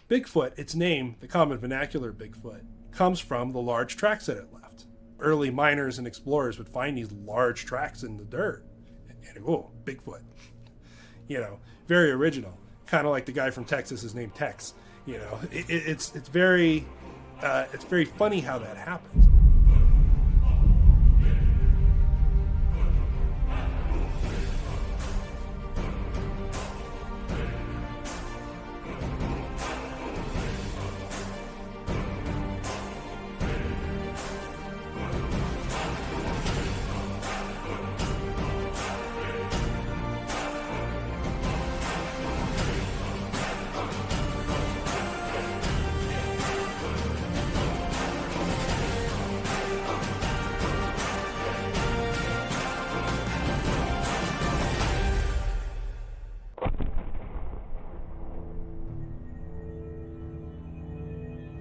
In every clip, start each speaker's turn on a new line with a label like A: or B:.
A: Bigfoot, its name, the common vernacular Bigfoot, comes from the large tracks that it left. Early miners and explorers would find these large tracks in the dirt. And oh, Bigfoot. Very original. Kind of like the guy from Texas is named Tex. It's very funny how that happens.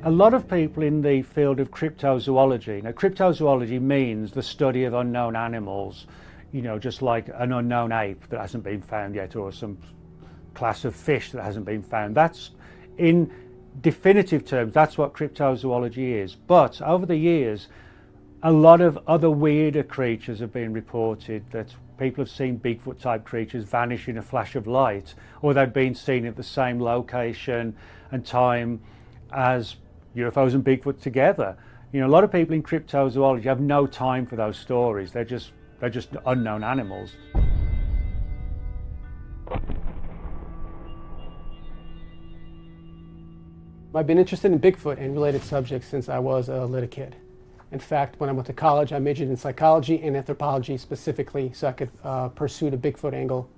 B: A lot of people in the field of cryptozoology, now cryptozoology means the study of unknown animals, just like an unknown ape that hasn't been found yet, or some class of fish that hasn't been found. That's, in definitive terms, that's what cryptozoology is. But over the years, a lot of other weirder creatures have been reported, that people have seen Bigfoot type creatures vanish in a flash of light, or they've been seen at the same location and time as UFOs and Bigfoot together. A lot of people in cryptozoology have no time for those stories. They're just unknown animals.
C: I've been interested in Bigfoot and related subjects since I was a little kid. In fact, when I went to college, I majored in psychology and anthropology specifically so I could pursue the Bigfoot angle.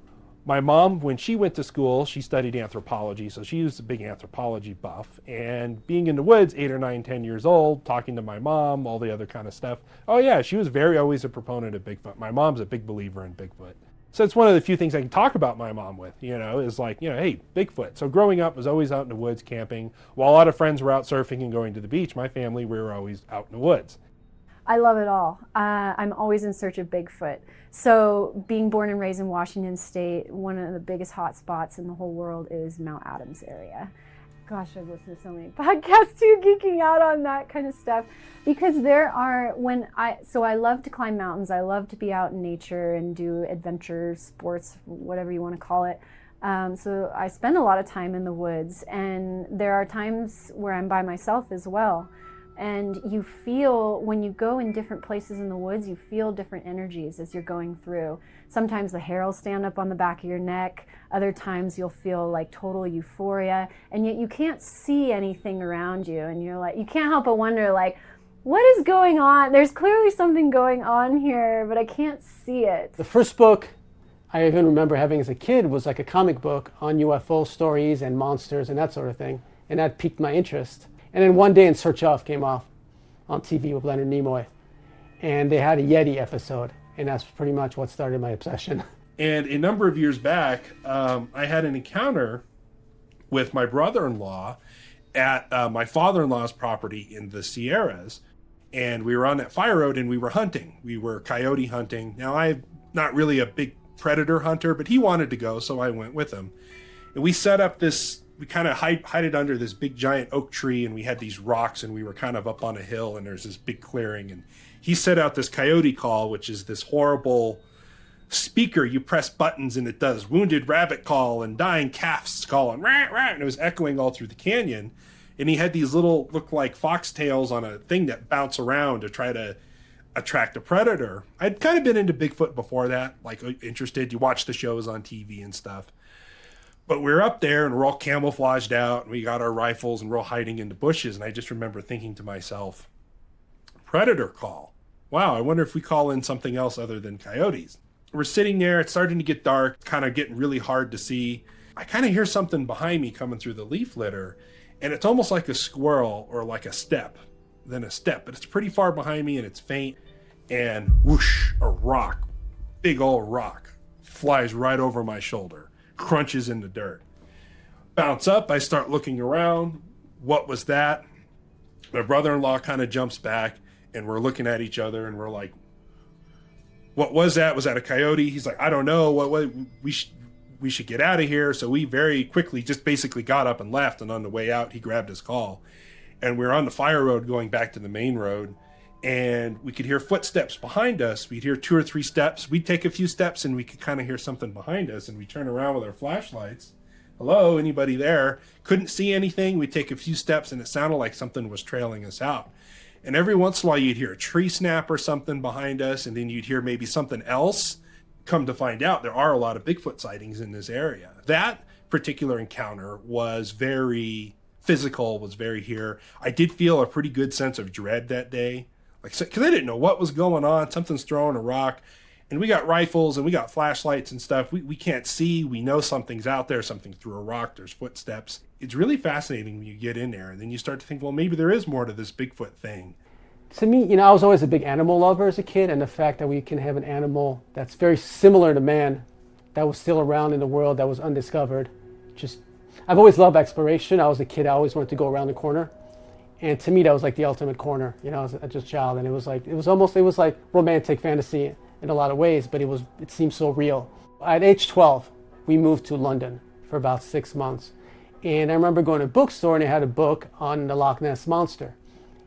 A: My mom, when she went to school, she studied anthropology, so she was a big anthropology buff. And being in the woods, 8 or 9, 10 years old, talking to my mom, all the other kind of stuff. Oh yeah, she was always a proponent of Bigfoot. My mom's a big believer in Bigfoot. So it's one of the few things I can talk about my mom with, is like, hey, Bigfoot. So growing up, was always out in the woods camping. While a lot of friends were out surfing and going to the beach, my family, we were always out in the woods.
D: I love it all. I'm always in search of Bigfoot. So being born and raised in Washington State, one of the biggest hot spots in the whole world is Mount Adams area. Gosh, I've listened to so many podcasts too, geeking out on that kind of stuff. Because I love to climb mountains. I love to be out in nature and do adventure sports, whatever you want to call it. So I spend a lot of time in the woods, and there are times where I'm by myself as well. And you feel, when you go in different places in the woods, you feel different energies as you're going through. Sometimes the hair will stand up on the back of your neck. Other times you'll feel like total euphoria, and yet you can't see anything around you. And you're like, you can't help but wonder, like, what is going on? There's clearly something going on here, but I can't see it.
C: The first book I even remember having as a kid was like a comic book on UFO stories and monsters and that sort of thing. And that piqued my interest. And then one day In Search Of came off on TV with Leonard Nimoy. And they had a Yeti episode. And that's pretty much what started my obsession.
A: And a number of years back, I had an encounter with my brother-in-law at my father-in-law's property in the Sierras. And we were on that fire road and we were hunting. We were coyote hunting. Now, I'm not really a big predator hunter, but he wanted to go, so I went with him. And we set up this, we kind of hide it under this big giant oak tree, and we had these rocks, and we were kind of up on a hill, and there's this big clearing. And he set out this coyote call, which is this horrible speaker. You press buttons and it does wounded rabbit call and dying calf's call, and rah, rah, and it was echoing all through the canyon. And he had these little, look like foxtails on a thing that bounce around to try to attract a predator. I'd kind of been into Bigfoot before that, like interested. You watch the shows on TV and stuff. But we're up there and we're all camouflaged out and we got our rifles and we're all hiding in the bushes. And I just remember thinking to myself, predator call. Wow, I wonder if we call in something else other than coyotes. We're sitting there, it's starting to get dark, kind of getting really hard to see. I kind of hear something behind me coming through the leaf litter, and it's almost like a squirrel or like a step, then a step, but it's pretty far behind me and it's faint, and whoosh, a rock, big old rock, flies right over my shoulder, crunches in the dirt. Bounce up, I start looking around. What was that? My brother-in-law kind of jumps back, and we're looking at each other, and we're like, what was that? Was that a coyote? He's like, I don't know. we should get out of here. So we very quickly just basically got up and left. And on the way out, he grabbed his call. And we were on the fire road going back to the main road. And we could hear footsteps behind us. We'd hear 2 or 3 steps. We'd take a few steps and we could kind of hear something behind us. And we turn around with our flashlights. Hello, anybody there? Couldn't see anything. We'd take a few steps and it sounded like something was trailing us out. And every once in a while you'd hear a tree snap or something behind us. And then you'd hear maybe something else. Come to find out, there are a lot of Bigfoot sightings in this area. That particular encounter was very physical, was very here. I did feel a pretty good sense of dread that day. Like, because I didn't know what was going on. Something's throwing a rock. And we got rifles and we got flashlights and stuff. We can't see. We know something's out there. Something threw a rock. There's footsteps. It's really fascinating when you get in there. And then you start to think, well, maybe there is more to this Bigfoot thing.
C: To me, I was always a big animal lover as a kid, and the fact that we can have an animal that's very similar to man, that was still around in the world, that was undiscovered. I've always loved exploration. I was a kid, I always wanted to go around the corner. And to me, that was like the ultimate corner, as a child. And it was like romantic fantasy in a lot of ways, but it seemed so real. At age 12, we moved to London for about 6 months. And I remember going to a bookstore and they had a book on the Loch Ness Monster.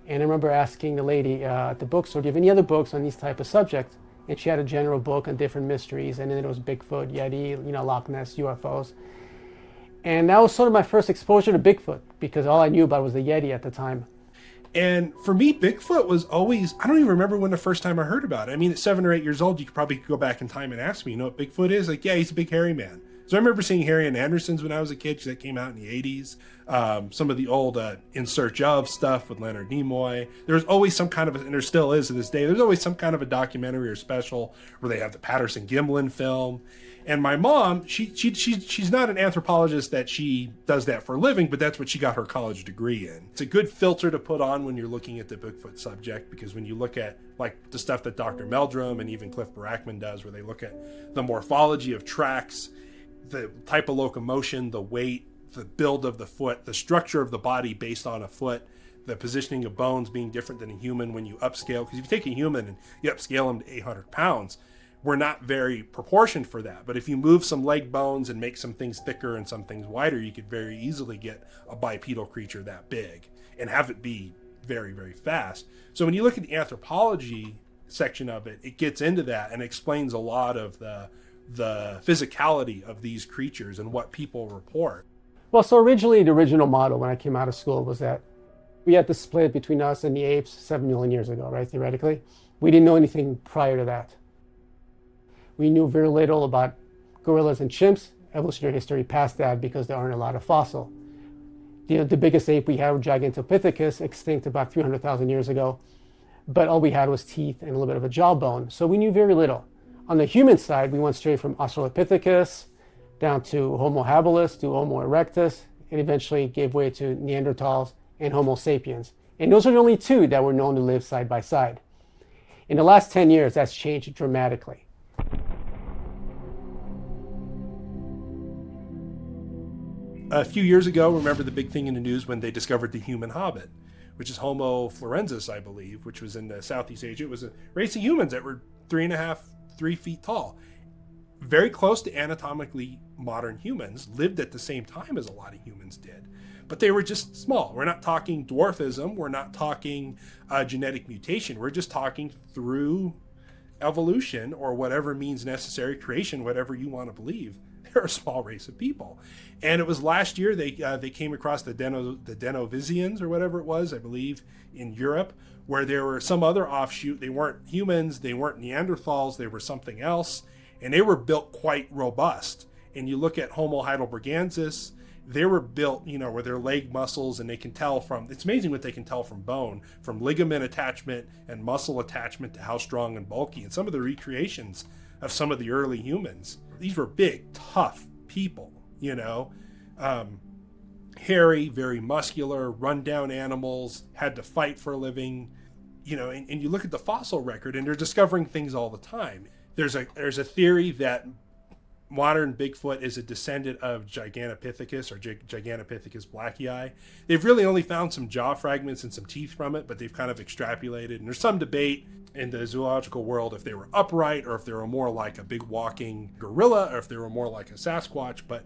C: And I remember asking the lady at the bookstore, do you have any other books on these type of subjects? And she had a general book on different mysteries. And then it was Bigfoot, Yeti, Loch Ness, UFOs. And that was sort of my first exposure to Bigfoot, because all I knew about was the Yeti at the time.
A: And for me, Bigfoot was always, I don't even remember when the first time I heard about it. I mean, at 7 or 8 years old, you could probably go back in time and ask me, you know what Bigfoot is? Like, yeah, he's a big hairy man. So I remember seeing Harry and Anderson's when I was a kid, because that came out in the 80s. Some of the old In Search Of stuff with Leonard Nimoy. There was always some kind of, and there still is to this day, there's always some kind of a documentary or special where they have the Patterson-Gimlin film. And my mom, she's not an anthropologist that she does that for a living, but that's what she got her college degree in. It's a good filter to put on when you're looking at the Bigfoot subject, because when you look at like the stuff that Dr. Meldrum and even Cliff Barackman does, where they look at the morphology of tracks, the type of locomotion, the weight, the build of the foot, the structure of the body based on a foot, the positioning of bones being different than a human when you upscale. Because if you take a human and you upscale them to 800 pounds, we're not very proportioned for that. But if you move some leg bones and make some things thicker and some things wider, you could very easily get a bipedal creature that big and have it be very, very fast. So when you look at the anthropology section of it, it gets into that and explains a lot of the physicality of these creatures and what people report.
C: Well, so originally the original model when I came out of school was that we had the split between us and the apes 7 million years ago, right, theoretically. We didn't know anything prior to that. We knew very little about gorillas and chimps. Evolutionary history past that because there aren't a lot of fossil. The biggest ape we had was Gigantopithecus, extinct about 300,000 years ago. But all we had was teeth and a little bit of a jawbone. So we knew very little. On the human side, we went straight from Australopithecus down to Homo habilis to Homo erectus, and eventually gave way to Neanderthals and Homo sapiens. And those are the only two that were known to live side by side. In the last 10 years, that's changed dramatically.
A: A few years ago, remember the big thing in the news when they discovered the human hobbit, which is Homo florensis, I believe, which was in Southeast Asia. It was a race of humans that were 3 feet tall. Very close to anatomically modern humans, lived at the same time as a lot of humans did. But they were just small. We're not talking dwarfism. We're not talking genetic mutation. We're just talking through evolution or whatever means necessary, creation, whatever you want to believe. They're a small race of people. And it was last year they came across the Denovisians or whatever it was, I believe, in Europe, where there were some other offshoot. They weren't humans, they weren't Neanderthals, they were something else, and they were built quite robust. And you look at Homo heidelbergensis, they were built, with their leg muscles, and they can tell it's amazing what they can tell from bone, from ligament attachment and muscle attachment to how strong and bulky. And some of the recreations of some of the early humans, these were big, tough people, hairy, very muscular, run-down animals, had to fight for a living, and you look at the fossil record and they're discovering things all the time. There's a theory that modern Bigfoot is a descendant of Gigantopithecus or Gigantopithecus blacki. They've really only found some jaw fragments and some teeth from it, but they've kind of extrapolated. And there's some debate in the zoological world if they were upright or if they were more like a big walking gorilla or if they were more like a Sasquatch. But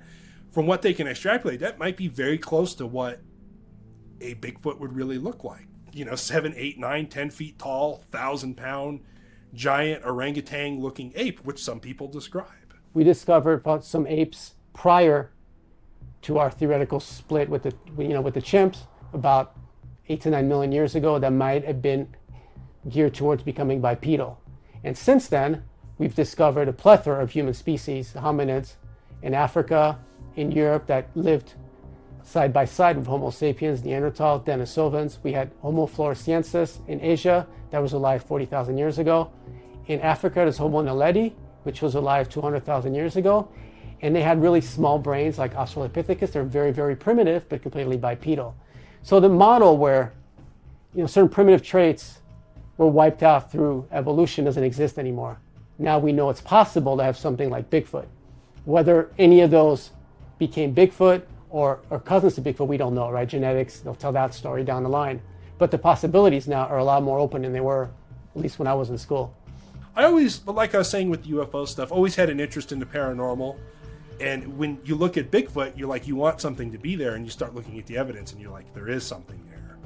A: from what they can extrapolate, that might be very close to what a Bigfoot would really look like. 7, 8, 9, 10 feet tall, 1,000-pound, giant orangutan-looking ape, which some people describe.
C: We discovered some apes prior to our theoretical split with the chimps about 8 to 9 million years ago that might have been geared towards becoming bipedal. And since then, we've discovered a plethora of human species, hominids, in Africa, in Europe that lived side by side with Homo sapiens, Neanderthal, Denisovans. We had Homo floresiensis in Asia that was alive 40,000 years ago. In Africa, there's Homo naledi, which was alive 200,000 years ago. And they had really small brains like Australopithecus. They're very, very primitive, but completely bipedal. So the model where certain primitive traits were wiped out through evolution doesn't exist anymore. Now we know it's possible to have something like Bigfoot. Whether any of those became Bigfoot or cousins to Bigfoot, we don't know, right? Genetics, they'll tell that story down the line. But the possibilities now are a lot more open than they were, at least when I was in school.
A: I always, like I was saying with UFO stuff, always had an interest in the paranormal. And when you look at Bigfoot, you're like, you want something to be there, and you start looking at the evidence, and you're like, there is something there.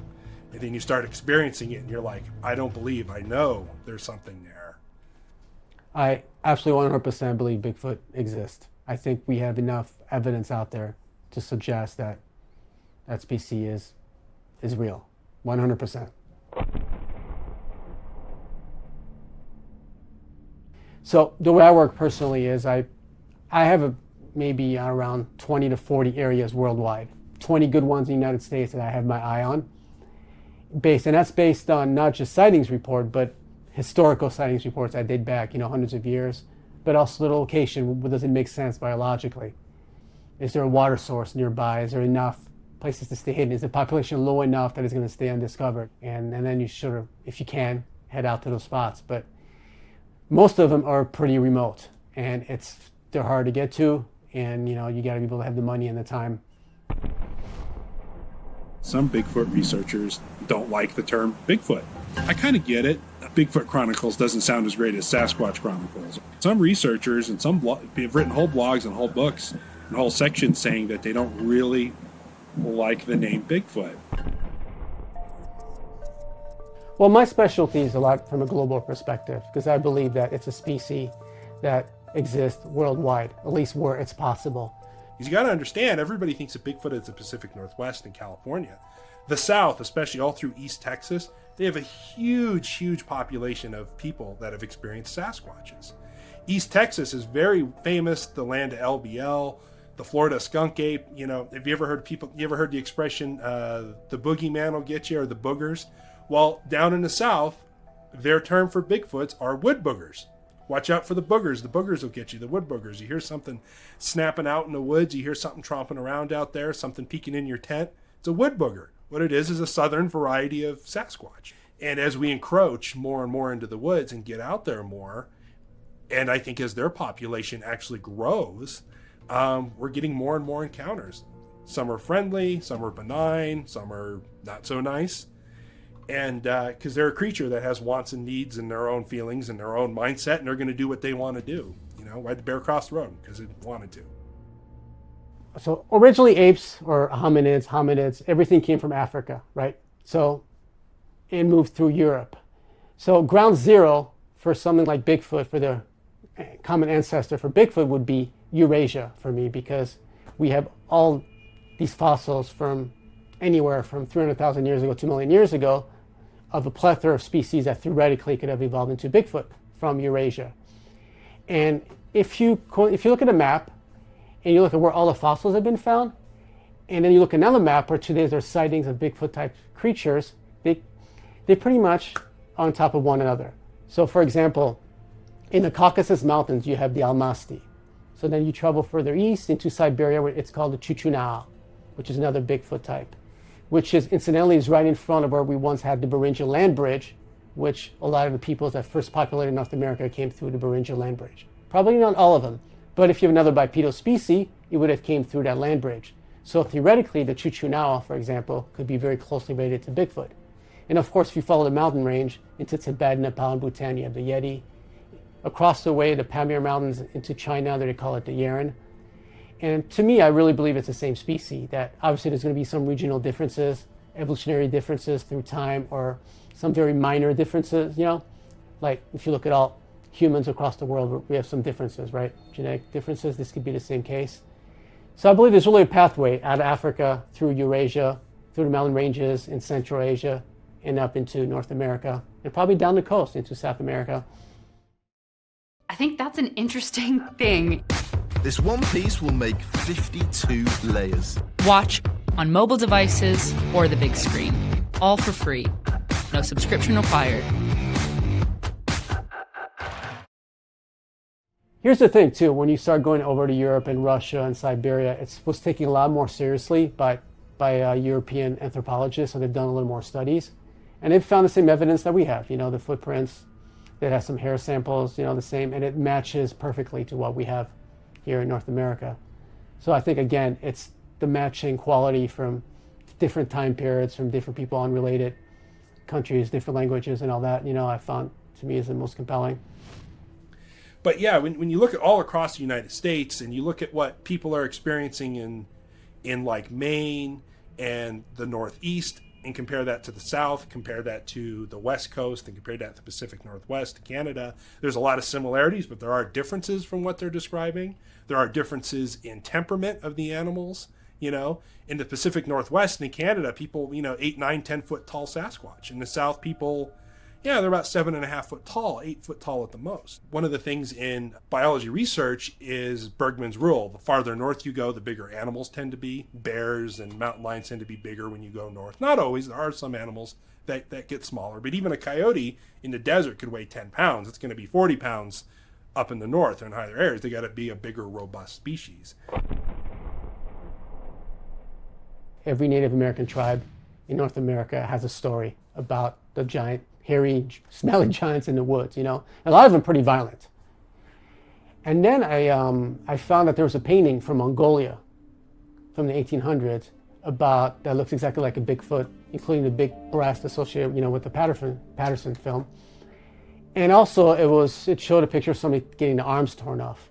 A: And then you start experiencing it, and you're like, I don't believe, I know there's something there.
C: I absolutely 100% believe Bigfoot exists. I think we have enough evidence out there to suggest that that species is real, 100%. So the way I work personally is I have maybe around 20 to 40 areas worldwide, 20 good ones in the United States that I have my eye on. And that's based on not just sightings report, but historical sightings reports that date back, hundreds of years, but also the location. Does it make sense biologically? Is there a water source nearby? Is there enough places to stay hidden? Is the population low enough that it's going to stay undiscovered? And then you sort of, if you can, head out to those spots. But most of them are pretty remote, and they're hard to get to, and you got to be able to have the money and the time.
A: Some Bigfoot researchers don't like the term Bigfoot. I kind of get it. Bigfoot Chronicles doesn't sound as great as Sasquatch Chronicles. Some researchers and some have written whole blogs and whole books and whole sections saying that they don't really like the name Bigfoot.
C: Well, my specialty is a lot from a global perspective, because I believe that it's a species that exists worldwide, at least where it's possible.
A: Because you got to understand, everybody thinks of Bigfoot as the Pacific Northwest and California. The South, especially all through East Texas, they have a huge, huge population of people that have experienced Sasquatches. East Texas is very famous, the land of LBL, the Florida skunk ape. Have you ever heard the expression, the boogeyman will get you, or the boogers? Well, down in the South, their term for Bigfoots are wood boogers. Watch out for the boogers. The boogers will get you, the wood boogers. You hear something snapping out in the woods. You hear something tromping around out there, something peeking in your tent. It's a wood booger. What it is a southern variety of Sasquatch. And as we encroach more and more into the woods and get out there more, and I think as their population actually grows, we're getting more and more encounters. Some are friendly, some are benign, some are not so nice. And because they're a creature that has wants and needs and their own feelings and their own mindset, and they're going to do what they want to do. Why did the bear cross the road? Because it wanted to.
C: So originally apes or hominids, everything came from Africa, right? So it moved through Europe. So ground zero for something like Bigfoot, for the common ancestor for Bigfoot, would be Eurasia for me, because we have all these fossils from anywhere from 300,000 years ago to 2 million years ago of a plethora of species that theoretically could have evolved into Bigfoot from Eurasia. And if you look at a map and you look at where all the fossils have been found, and then you look at another map where today there's sightings of Bigfoot type creatures, they're pretty much on top of one another. So for example, in the Caucasus Mountains, you have the Almasty. So then you travel further east into Siberia, where it's called the Chuchunao, which is another Bigfoot type, which is incidentally right in front of where we once had the Beringia land bridge, which a lot of the peoples that first populated North America came through the Beringia land bridge. Probably not all of them, But if you have another bipedal species, it would have came through that land bridge. So theoretically, the Chuchunawa, for example, could be very closely related to Bigfoot. And of course, if you follow the mountain range into Tibet, Nepal, and Bhutan, you have the Yeti. Across the way, the Pamir Mountains into China, they call it the Yeren. And to me, I really believe it's the same species, that obviously there's going to be some regional differences, evolutionary differences through time, or some very minor differences, like if you look at all humans across the world, we have some differences, right? Genetic differences, this could be the same case. So I believe there's really a pathway out of Africa, through Eurasia, through the mountain ranges in Central Asia, and up into North America, and probably down the coast into South America.
E: I think that's an interesting thing.
F: This one piece will make 52 layers.
E: Watch on mobile devices or the big screen. All for free. No subscription required.
C: Here's the thing too, when you start going over to Europe and Russia and Siberia, it was taken a lot more seriously by European anthropologists, so they've done a little more studies. And they've found the same evidence that we have, the footprints, that has some hair samples, the same, and it matches perfectly to what we have here in North America. So I think, again, it's the matching quality from different time periods, from different people, unrelated countries, different languages, and all that, I found, to me, is the most compelling.
A: But yeah, when you look at all across the United States and you look at what people are experiencing in like Maine and the Northeast, and compare that to the South, compare that to the West Coast, and compare that to the Pacific Northwest, to Canada, there's a lot of similarities, but there are differences from what they're describing. There are differences in temperament of the animals. In the Pacific Northwest and in Canada, people, 8, 9, 10 foot tall Sasquatch. In the South, people, they're about 7.5 foot tall, 8 foot tall at the most. One of the things in biology research is Bergman's rule. The farther north you go, the bigger animals tend to be. Bears and mountain lions tend to be bigger when you go north. Not always. There are some animals that get smaller, but even a coyote in the desert could weigh 10 pounds. It's going to be 40 pounds up in the north or in higher areas. They got to be a bigger, robust species.
C: Every Native American tribe in North America has a story about the giant, hairy, smelly giants in the woods, A lot of them pretty violent. And then I found that there was a painting from Mongolia from the 1800s that looks exactly like a Bigfoot, including the big breast associated, with the Patterson film. And also it showed a picture of somebody getting the arms torn off.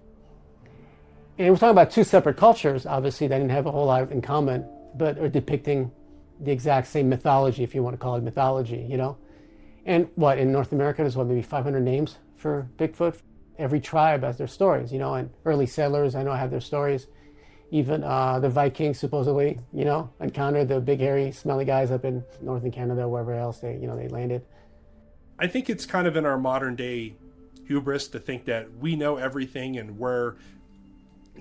C: And we're talking about two separate cultures, obviously, that didn't have a whole lot in common, but are depicting the exact same mythology, if you want to call it mythology, And in North America, there's maybe 500 names for Bigfoot. Every tribe has their stories, and early settlers, I know, have their stories. Even the Vikings supposedly, encountered the big, hairy, smelly guys up in northern Canada, wherever else they landed.
A: I think it's kind of in our modern day hubris to think that we know everything and we're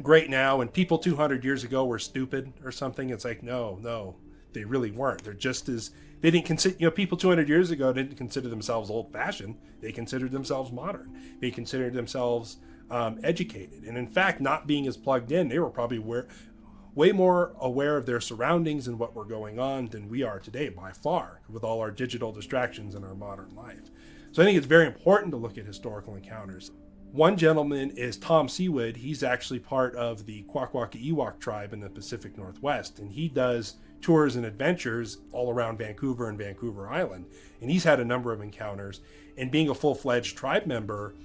A: great now, and people 200 years ago were stupid or something. It's like, no, they really weren't. They're just as, they didn't consider, people 200 years ago didn't consider themselves old-fashioned. They considered themselves modern. They considered themselves educated. And in fact, not being as plugged in, they were probably way more aware of their surroundings and what were going on than we are today, by far, with all our digital distractions in our modern life. So I think it's very important to look at historical encounters. One gentleman is Tom Seawood. He's actually part of the Kwakwaka'Ewak tribe in the Pacific Northwest, and he does tours and adventures all around Vancouver and Vancouver Island. And he's had a number of encounters. And being a full-fledged tribe member,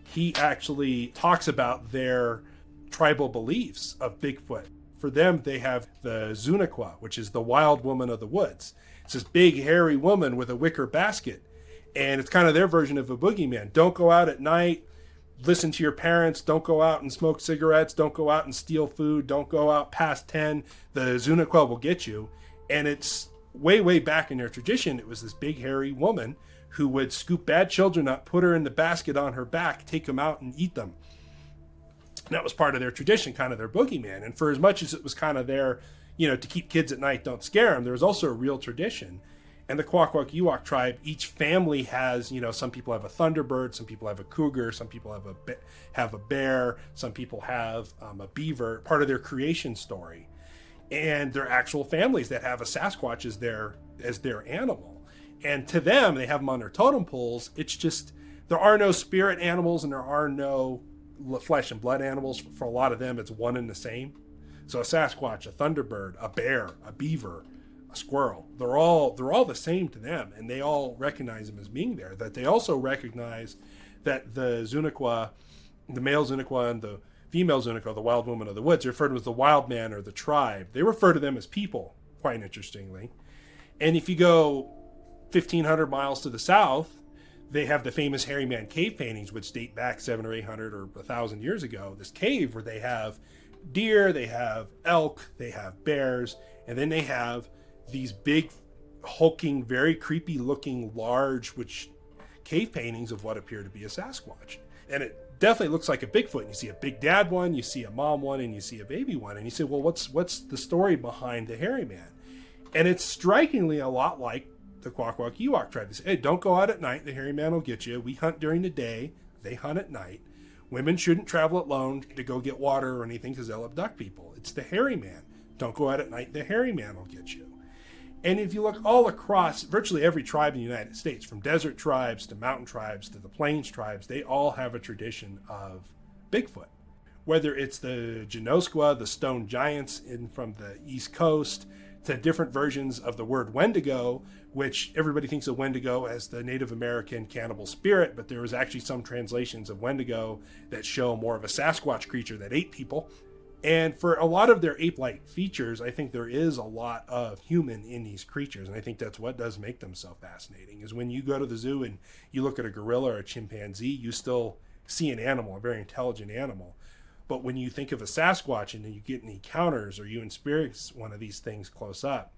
A: he actually talks about their tribal beliefs of Bigfoot. For them, they have the Zunaqua, which is the wild woman of the woods. It's this big, hairy woman with a wicker basket. And it's kind of their version of a boogeyman. Don't go out at night. Listen to your parents. Don't go out and smoke cigarettes. Don't go out and steal food. Don't go out past 10. The Zunaqua will get you. And it's way, way back in their tradition. It was this big, hairy woman who would scoop bad children up, put her in the basket on her back, take them out and eat them. And that was part of their tradition, kind of their boogeyman. And for as much as it was kind of their, to keep kids at night, don't scare them, there was also a real tradition. And the Kwakwaka'Ewak tribe, each family has, some people have a thunderbird, some people have a cougar, some people have a bear, some people have a beaver, part of their creation story. And they're actual families that have a Sasquatch as their animal. And to them, they have them on their totem poles. It's just, there are no spirit animals and there are no flesh and blood animals. For a lot of them, it's one and the same. So a Sasquatch, a Thunderbird, a bear, a beaver, a squirrel, they're all the same to them, and they all recognize them as being there. That they also recognize that the Zunaqua, the male Zunaqua and the female Zunaqua, the wild woman of the woods, are referred to as the wild man or the tribe. They refer to them as people, quite interestingly. And if you go 1,500 miles to the south, they have the famous hairy man cave paintings, which date back 700 or 800 or 1,000 years ago. This cave where they have deer, they have elk, they have bears, and then they have these big, hulking, very creepy looking, large, which cave paintings of what appear to be a Sasquatch. And it definitely looks like a Bigfoot. You see a big dad one, you see a mom one, and you see a baby one. And you say, well, what's the story behind the hairy man? And it's strikingly a lot like the Kwakwak Ewok tribe. They say, hey, don't go out at night. The hairy man will get you. We hunt during the day. They hunt at night. Women shouldn't travel alone to go get water or anything because they'll abduct people. It's the hairy man. Don't go out at night. The hairy man will get you. And if you look all across virtually every tribe in the United States, from desert tribes to mountain tribes to the plains tribes, they all have a tradition of Bigfoot. Whether it's the Genosqua, the stone giants from the East Coast, to different versions of the word Wendigo, which everybody thinks of Wendigo as the Native American cannibal spirit, but there was actually some translations of Wendigo that show more of a Sasquatch creature that ate people. And for a lot of their ape-like features, I think there is a lot of human in these creatures. And I think that's what does make them so fascinating, is when you go to the zoo and you look at a gorilla or a chimpanzee, you still see an animal, a very intelligent animal. But when you think of a Sasquatch and then you get in encounters or you experience one of these things close up,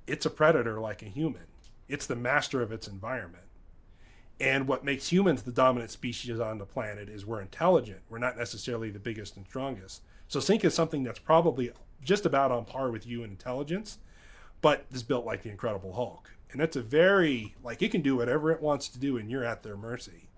A: it's a predator like a human. It's the master of its environment. And what makes humans the dominant species on the planet is we're intelligent. We're not necessarily the biggest and strongest. So think of something that's probably just about on par with you in intelligence, but is built like the Incredible Hulk. And that's a very, like, it can do whatever it wants to do and you're at their mercy.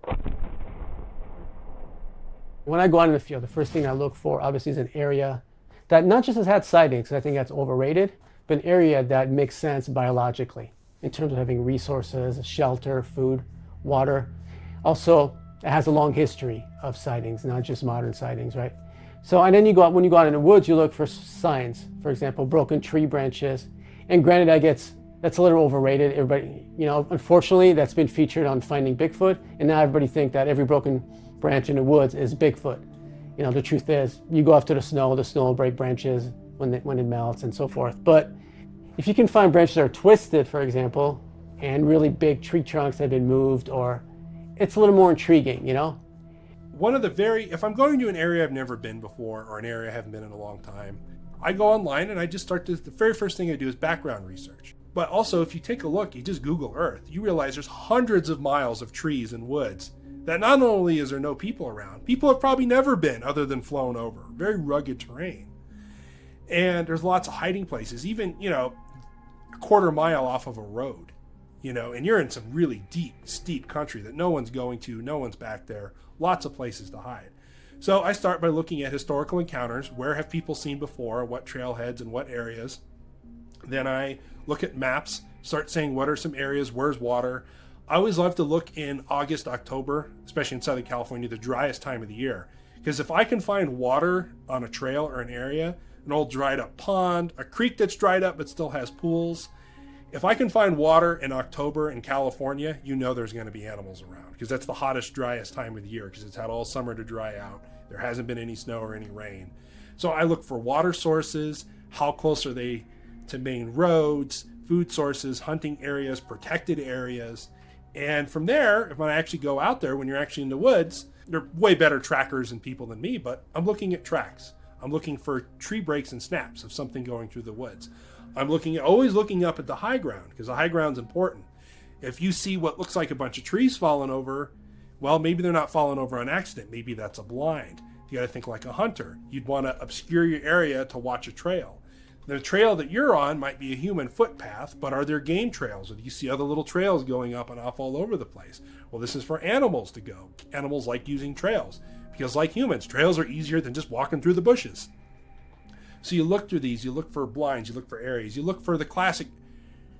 C: When I go out in the field, the first thing I look for obviously is an area that not just has had sightings, I think that's overrated, but an area that makes sense biologically in terms of having resources, shelter, food, water. Also, it has a long history of sightings, not just modern sightings, right? So, and then when you go out in the woods, you look for signs, for example, broken tree branches. And granted, that's a little overrated. Everybody, unfortunately, that's been featured on Finding Bigfoot, and now everybody think that every broken branch in the woods is Bigfoot. The truth is, you go after the snow will break branches when it melts and so forth. But if you can find branches that are twisted, for example, and really big tree trunks have been moved, or it's a little more intriguing,
A: One of if I'm going to an area I've never been before or an area I haven't been in a long time, I go online and I just the very first thing I do is background research. But also, if you take a look, you just Google Earth, you realize there's hundreds of miles of trees and woods that not only is there no people around, people have probably never been other than flown over. Very rugged terrain. And there's lots of hiding places, even, a quarter mile off of a road, and you're in some really deep, steep country that no one's going to, no one's back there, lots of places to hide. So I start by looking at historical encounters. Where have people seen before? What trailheads and what areas? Then I look at maps, start saying what are some areas, where's water. I always love to look in August, October, especially in Southern California, the driest time of the year. Because if I can find water on a trail or an area, an old dried up pond, a creek that's dried up but still has pools, if I can find water in October in California, there's going to be animals around. Because that's the hottest, driest time of the year, because it's had all summer to dry out. There hasn't been any snow or any rain. So I look for water sources, how close are they to main roads, food sources, hunting areas, protected areas. And from there, if I actually go out there, when you're actually in the woods, they're way better trackers and people than me, but I'm looking at tracks. I'm looking for tree breaks and snaps of something going through the woods. I'm always looking up at the high ground, because the high ground's important. If you see what looks like a bunch of trees falling over, well, maybe they're not falling over on accident. Maybe that's a blind. You got to think like a hunter. You'd want to obscure your area to watch a trail. The trail that you're on might be a human footpath, but are there game trails? Or do you see other little trails going up and off all over the place? Well, this is for animals to go. Animals like using trails, because like humans, trails are easier than just walking through the bushes. So you look through these, you look for blinds, you look for areas, you look for the classic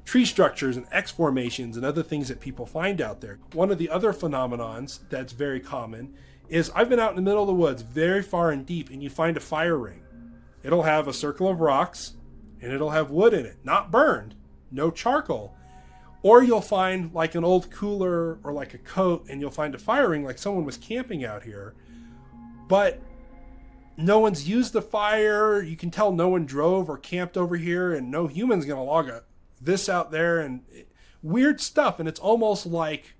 A: tree structures and X formations and other things that people find out there. One of the other phenomenons that's very common is I've been out in the middle of the woods, very far and deep, and you find a fire ring. It'll have a circle of rocks, and it'll have wood in it, not burned, no charcoal. Or you'll find like an old cooler or like a coat, and you'll find a fire ring like someone was camping out here. But no one's used the fire. You can tell no one drove or camped over here, and no human's going to log this out there, and weird stuff. And it's almost like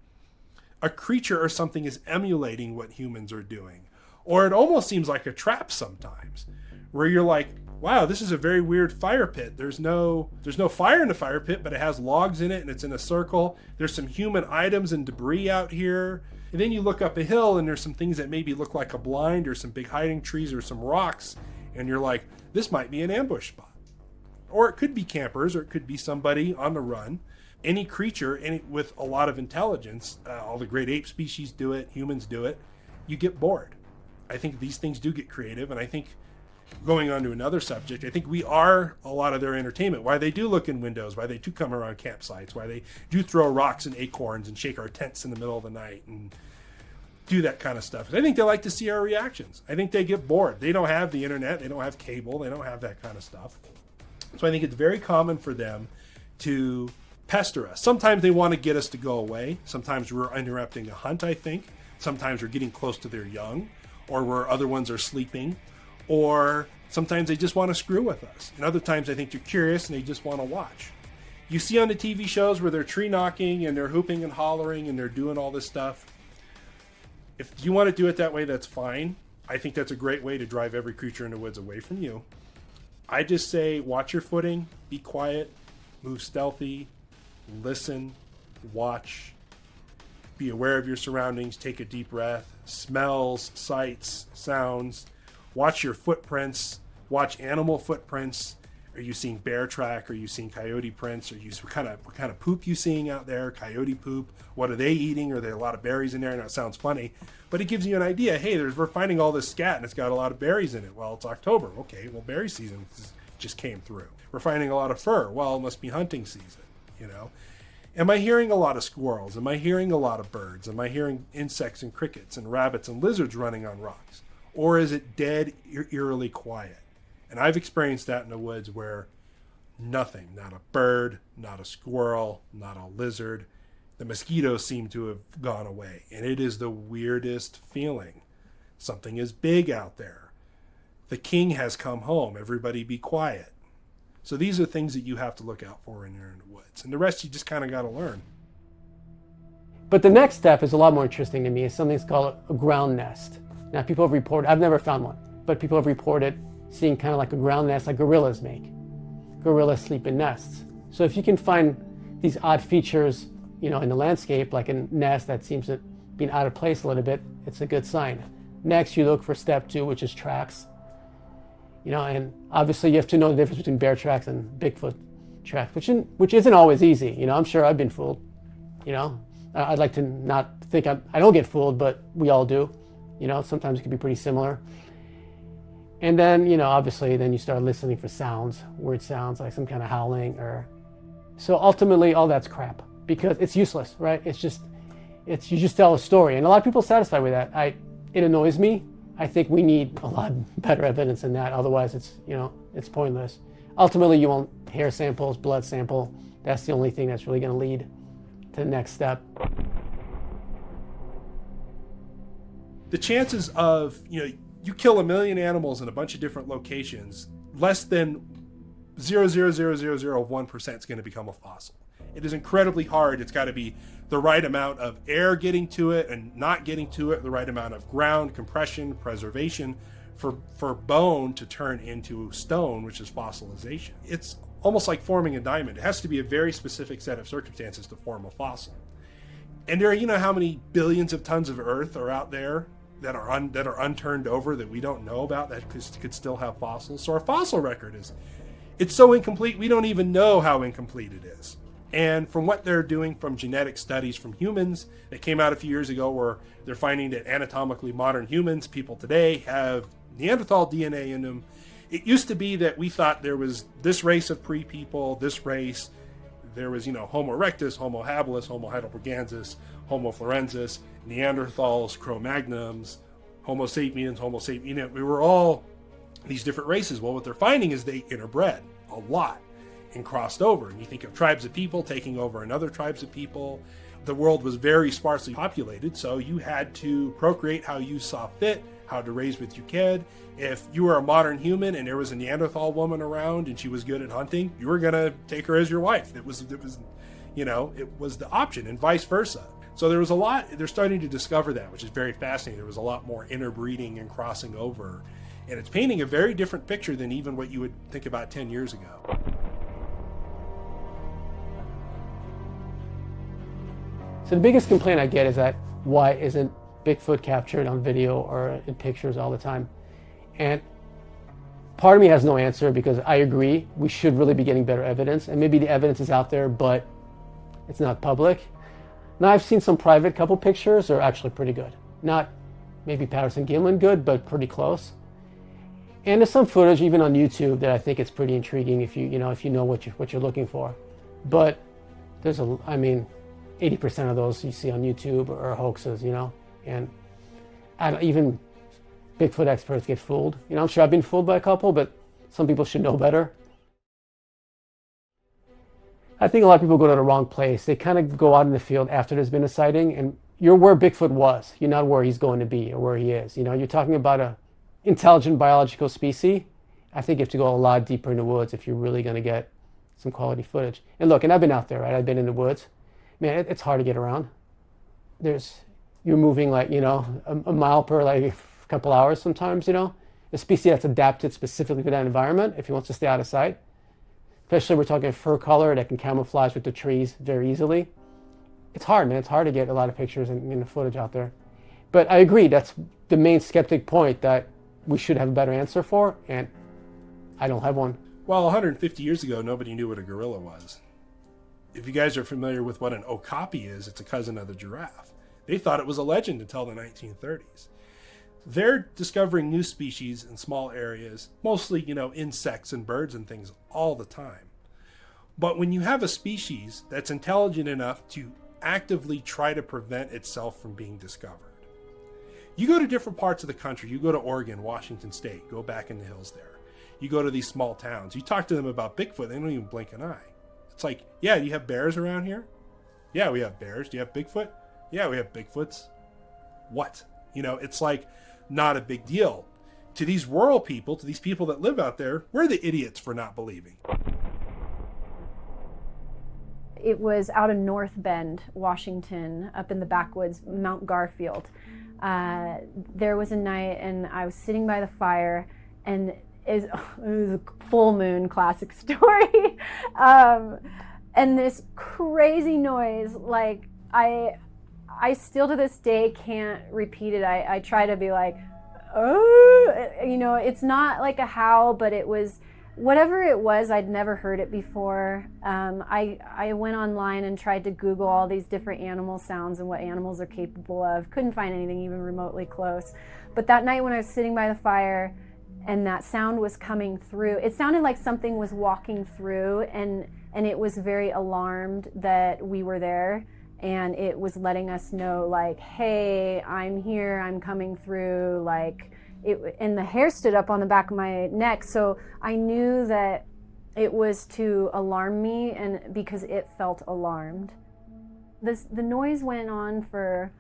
A: a creature or something is emulating what humans are doing. Or it almost seems like a trap sometimes, where you're like, wow, this is a very weird fire pit. There's no fire in the fire pit, but it has logs in it and it's in a circle. There's some human items and debris out here. And then you look up a hill and there's some things that maybe look like a blind or some big hiding trees or some rocks. And you're like, this might be an ambush spot. Or it could be campers, or it could be somebody on the run. Any creature with a lot of intelligence, all the great ape species do it, humans do it, you get bored. I think these things do get creative, and I think, going on to another subject, I think we are a lot of their entertainment. Why they do look in windows, why they do come around campsites, why they do throw rocks and acorns and shake our tents in the middle of the night and do that kind of stuff. I think they like to see our reactions. I think they get bored. They don't have the internet, they don't have cable, they don't have that kind of stuff. So I think it's very common for them to pester us. Sometimes they want to get us to go away. Sometimes we're interrupting a hunt, I think. Sometimes we're getting close to their young, or where other ones are sleeping. Or sometimes they just want to screw with us. And other times I think they're curious and they just want to watch. You see on the TV shows where they're tree knocking and they're hooping and hollering and they're doing all this stuff. If you want to do it that way, that's fine. I think that's a great way to drive every creature in the woods away from you. I just say watch your footing, be quiet, move stealthy, listen, watch, be aware of your surroundings, take a deep breath, smells, sights, sounds. Watch your footprints. Watch animal footprints. Are you seeing bear track? Are you seeing coyote prints? What kind of poop you seeing out there? Coyote poop. What are they eating? Are there a lot of berries in there? Now it sounds funny, but it gives you an idea. Hey, we're finding all this scat and it's got a lot of berries in it. Well, it's October. Okay, well, berry season just came through. We're finding a lot of fur. Well, it must be hunting season. You know. Am I hearing a lot of squirrels? Am I hearing a lot of birds? Am I hearing insects and crickets and rabbits and lizards running on rocks? Or is it dead, eerily quiet? And I've experienced that in the woods where nothing, not a bird, not a squirrel, not a lizard. The mosquitoes seem to have gone away. And it is the weirdest feeling. Something is big out there. The king has come home. Everybody be quiet. So these are things that you have to look out for when you're in the woods. And the rest you just kind of got to learn.
C: But the next step is a lot more interesting to me. It's something that's called a ground nest. Now, people have reported, I've never found one, but people have reported seeing kind of like a ground nest like gorillas make. Gorillas sleep in nests. So if you can find these odd features, in the landscape, like a nest that seems to be out of place a little bit, it's a good sign. Next, you look for step 2, which is tracks. And obviously you have to know the difference between bear tracks and Bigfoot tracks, which isn't always easy. I'm sure I've been fooled. I'd like to not think I don't get fooled, but we all do. Sometimes it can be pretty similar. And then, obviously, then you start listening for sounds, weird sounds, like some kind of howling so ultimately all that's crap because it's useless, right? You just tell a story. And a lot of people are satisfied with that. It annoys me. I think we need a lot better evidence than that. Otherwise it's pointless. Ultimately, you want hair samples, blood sample. That's the only thing that's really going to lead to the next step.
A: The chances of, you kill 1 million animals in a bunch of different locations, less than 0.00001% is going to become a fossil. It is incredibly hard. It's got to be the right amount of air getting to it and not getting to it, the right amount of ground, compression, preservation for bone to turn into stone, which is fossilization. It's almost like forming a diamond. It has to be a very specific set of circumstances to form a fossil. And there are, how many billions of tons of earth are out there that are unturned over that we don't know about that could still have fossils. So our fossil record it's so incomplete we don't even know how incomplete it is. And from what they're doing from genetic studies from humans that came out a few years ago, where they're finding that anatomically modern humans, people today, have Neanderthal DNA in them. It used to be that we thought there was this race of pre-people, this race. There was, Homo erectus, Homo habilis, Homo heidelbergensis, Homo florensis, Neanderthals, Cro-Magnons, Homo sapiens, Homo sapiens, you know, we were all these different races. Well, what they're finding is they interbred a lot and crossed over. And you think of tribes of people taking over another tribes of people. The world was very sparsely populated, so you had to procreate how you saw fit, how to raise with your kid. If you were a modern human and there was a Neanderthal woman around and she was good at hunting, you were gonna take her as your wife. It was, you know, it was the option, and vice versa. So there was a lot. They're starting to discover that, which is very fascinating. There was a lot more interbreeding and crossing over, and it's painting a very different picture than even what you would think about 10 years ago.
C: So the biggest complaint I get is that why isn't Bigfoot captured on video or in pictures all the time? And part of me has no answer, because I agree we should really be getting better evidence, and maybe the evidence is out there but it's not public. Now, I've seen some private couple pictures are actually pretty good. Not maybe Patterson-Gimlin good, but pretty close. And there's some footage even on YouTube that I think is pretty intriguing if you know what you're looking for. But there's 80% of those you see on YouTube are hoaxes, you know, and even Bigfoot experts get fooled. You know, I'm sure I've been fooled by a couple, but some people should know better. I think a lot of people go to the wrong place. They kind of go out in the field after there's been a sighting, and you're where Bigfoot was. You're not where he's going to be or where he is. You know, you're talking about a intelligent biological species. I think you have to go a lot deeper in the woods if you're really going to get some quality footage. And look, and I've been out there, right? I've been in the woods. Man, it's hard to get around. You're moving like, you know, a mile per like couple hours sometimes, you know. A species that's adapted specifically for that environment if he wants to stay out of sight. Especially we're talking fur color that can camouflage with the trees very easily. It's hard, man. It's hard to get a lot of pictures and footage out there. But I agree, that's the main skeptic point that we should have a better answer for, and I don't have one.
A: Well, 150 years ago, nobody knew what a gorilla was. If you guys are familiar with what an okapi is, it's a cousin of the giraffe. They thought it was a legend until the 1930s. They're discovering new species in small areas, mostly, you know, insects and birds and things all the time. But when you have a species that's intelligent enough to actively try to prevent itself from being discovered, you go to different parts of the country. You go to Oregon, Washington State, go back in the hills there. You go to these small towns. You talk to them about Bigfoot, they don't even blink an eye. It's like, yeah, do you have bears around here? Yeah, we have bears. Do you have Bigfoot? Yeah, we have Bigfoots. What? You know, it's like not a big deal. To these rural people, to these people that live out there, we're the idiots for not believing.
D: It was out of North Bend, Washington, up in the backwoods, Mount Garfield. There was a night and I was sitting by the fire, and it was a full moon, classic story. And this crazy noise, like I still to this day can't repeat it. I try to be like, oh, you know, it's not like a howl, but it was, whatever it was, I'd never heard it before. I went online and tried to Google all these different animal sounds and what animals are capable of. Couldn't find anything even remotely close. But that night when I was sitting by the fire and that sound was coming through, it sounded like something was walking through, and it was very alarmed that we were there. And it was letting us know, like, hey, I'm here, I'm coming through, like, and the hair stood up on the back of my neck, so I knew that it was to alarm me, and because it felt alarmed. The noise went on for,